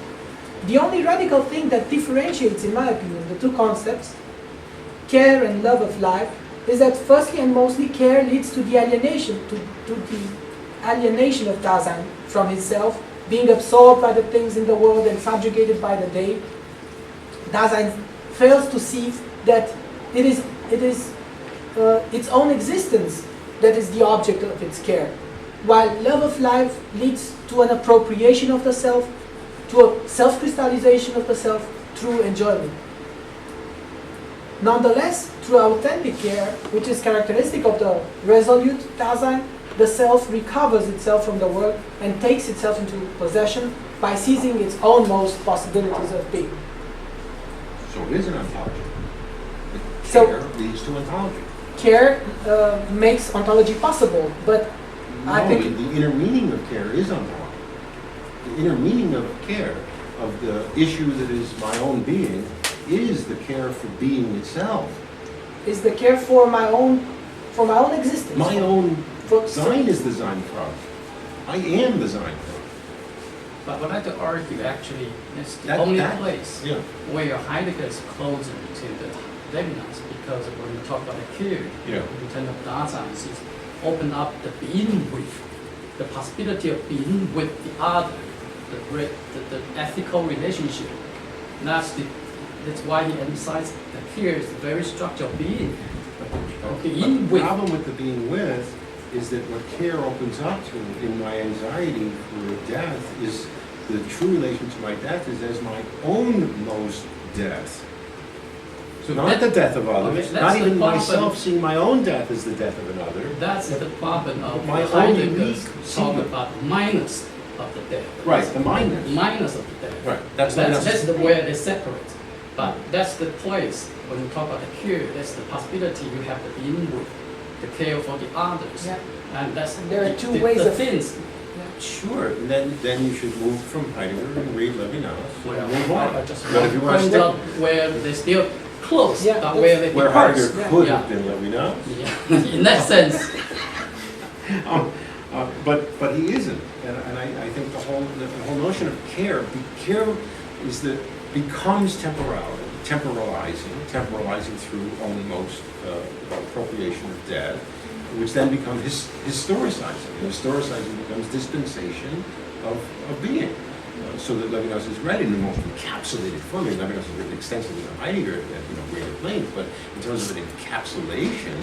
The only radical thing that differentiates, in my opinion, the two concepts, care and love of life, is that firstly and mostly care leads to the alienation, to the alienation of Dasein from himself, being absorbed by the things in the world and subjugated by the day. Dasein fails to see that it is its own existence that is the object of its care, while love of life leads to an appropriation of the self, to a self-crystallization of the self through enjoyment. Nonetheless, through authentic care, which is characteristic of the resolute Dasein, the self recovers itself from the world and takes itself into possession by seizing its own most possibilities of being. So it is an ontology. So- care leads to ontology. Care makes ontology possible, but I No, think the inner meaning of care is ontology. The inner meaning of care, of the issue that is my own being, is the care for being itself. is the care for my own existence. My own For- Sein is the Sein Frage. I am the Sein Frage. But I would like to argue actually it's the That- only that- place Yeah. where Heidegger is closer to the Levinas, because when we talk about the care, Yeah. in terms of Dasein, it's open up the being with, the possibility of being with the other, the ethical relationship. That's why he emphasized the care is the very structure of being. Being The with. problem with the being with is that what care opens up to in my anxiety for death is the true relation to my death is as my own most death. So not the death of others, Okay, not that's even the problem. myself seeing my own death as the death of another. That's the problem of My own Heidegger's unique talk seeing. about minus of the death. Right, the minus. Minus of the death. Right, that's That's the way they separate. But that's the place, when you talk about the care, that's the possibility you have to be in with, the care for the others. Yeah. And that's There are the- two the- ways the of- things. Sure, and then you should move from Heidegger and read Levinas Well, and move on. I just But if you want to point stick out where they still close, Yeah, but where they where depart. Heidegger Yeah. could Yeah. have been Levinas, Yeah. In that sense, but he isn't, and I think the whole notion of care is that becomes temporalizing through only most appropriation of death, which then becomes historicizing. And historicizing becomes dispensation of being. So that Levinas is read in the most encapsulated form. I mean, Levinas has written extensively on Heidegger at greater length, but in terms of an encapsulation,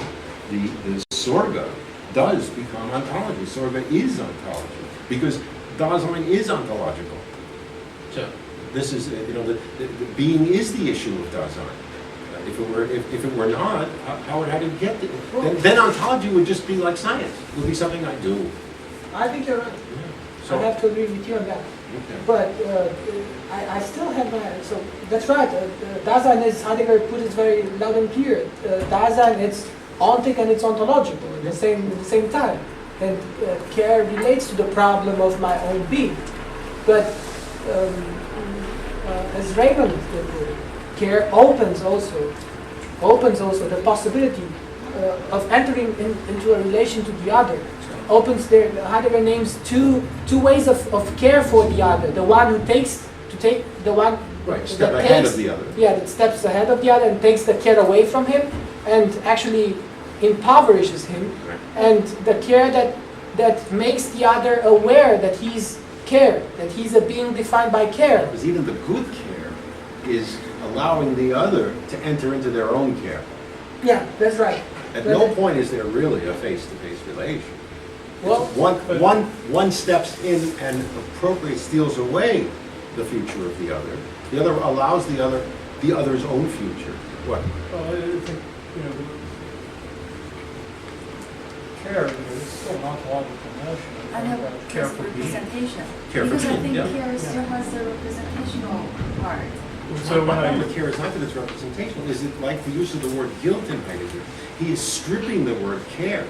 the Sorga does become ontology. Sorga is ontology because Dasein is ontological. sure. This is, the being is the issue of Dasein. If it were not, how would Heidegger get it? Then ontology would just be like science. It would be something I do. I think you're right. So, I have to agree with you on that. okay. But I still have my, so that's right. Dasein is, Heidegger put it very loud and clear. Dasein, it's ontic and it's ontological at the same time. And care relates to the problem of my own being. But as Raymond put it, care opens also the possibility of entering into a relation to the other. Opens there, Heidegger names two ways of care for the other. The one who the one Right, step that ahead takes- of the other. Yeah, that steps ahead of the other and takes the care away from him and actually impoverishes him. Right. And the care that makes the other aware that he's care, that he's a being defined by care. Because even the good care is allowing the other to enter into their own care. Yeah, that's right. At But no the- point is there really a face-to-face relation. Well, One steps in and appropriates, steals away the future of the other. The other allows the other's own future. What? Well, I think, care is still an ontological notion. I have Care just for being. representation. Care for Because I being, think yeah. care still has the representational part. So when My I, problem with care is not that it's representational, is it like the use of the word guilt in Heidegger? He is stripping the word care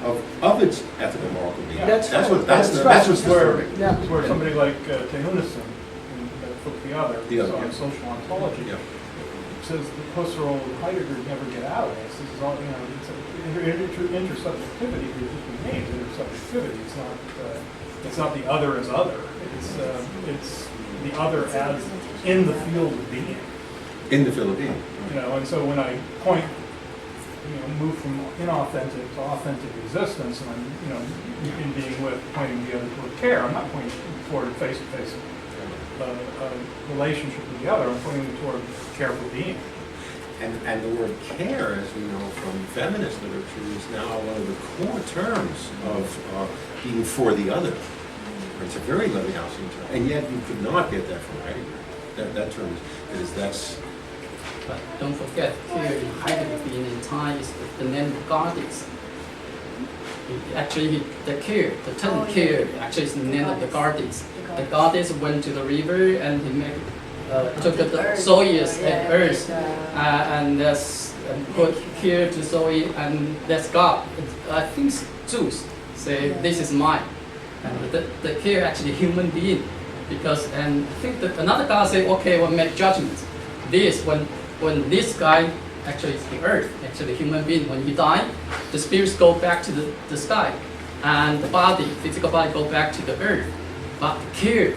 of its ethical moral meaning. That's right. That's That's what's right. disturbing. Yeah. where somebody like Tehunison, in that book The Other, The Other, on yeah. social ontology, Yeah. says the Husserl and Heidegger never get out of this. This is all, it's intersubjectivity is just the name, intersubjectivity. It's not the other as other. It's the other as in the field of being. In the Philippines. And so when I point, move from inauthentic to authentic existence, and I'm, in being with, pointing the other toward care, I'm not pointing toward face-to-face relationship with the other, I'm pointing toward care for being. And the word care, as we know from feminist literature, is now one of the core terms of being for the other. It's a very Levinasian term, and yet you could not get that from Heidegger. That term that's. But don't forget, here in Heidegger being in time is the name of goddess. Actually, the care, the term care, actually is the name of the goddess. The goddess went to the river and he took the soils and earth, and and put care to Zoe, and that's God. I think Zeus say this is mine, and the care actually human being, because and I think that another God say okay, we'll make judgments. This when this guy actually is the earth, actually human being, when he die, the spirits go back to the sky, and the body, physical body, go back to the earth. But the care,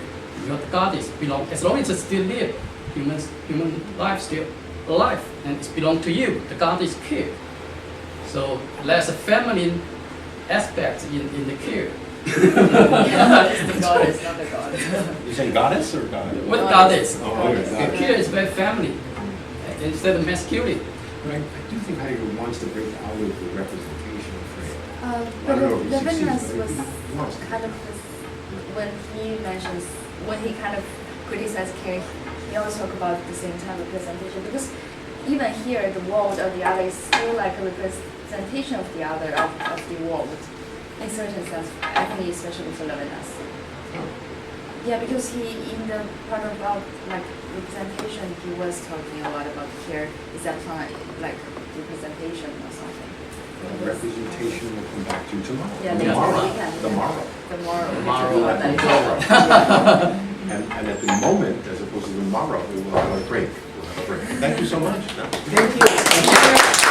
your goddess belong, as long as it's still live, human life still alive, and it's belong to you. The goddess care. So there's a feminine aspect in the care. Yeah, it's the goddess, not the god. You saying goddess or god? With goddess, Oh, Goddess. okay. the care is very feminine instead of masculine. But I do think Heidegger wants to break out of the representation of Freya. I But don't know if he Levinas succeeds, but was he wants to. kind of when he mentions when he kind of criticized Carey, he always talk about the same type of presentation, because even here the world of the other is still like a representation of the other of the world in certain sense. I think especially for Levinas. Yeah, because he in the part about like representation, he was talking a lot about care is applying like representation or something. Representation will come back to tomorrow. Yeah, The next morrow. weekend, The yeah. morrow. The moral. Tomorrow. And at the moment, as opposed to tomorrow, we will have a break. We'll have a break. Thank you so much. Thank you.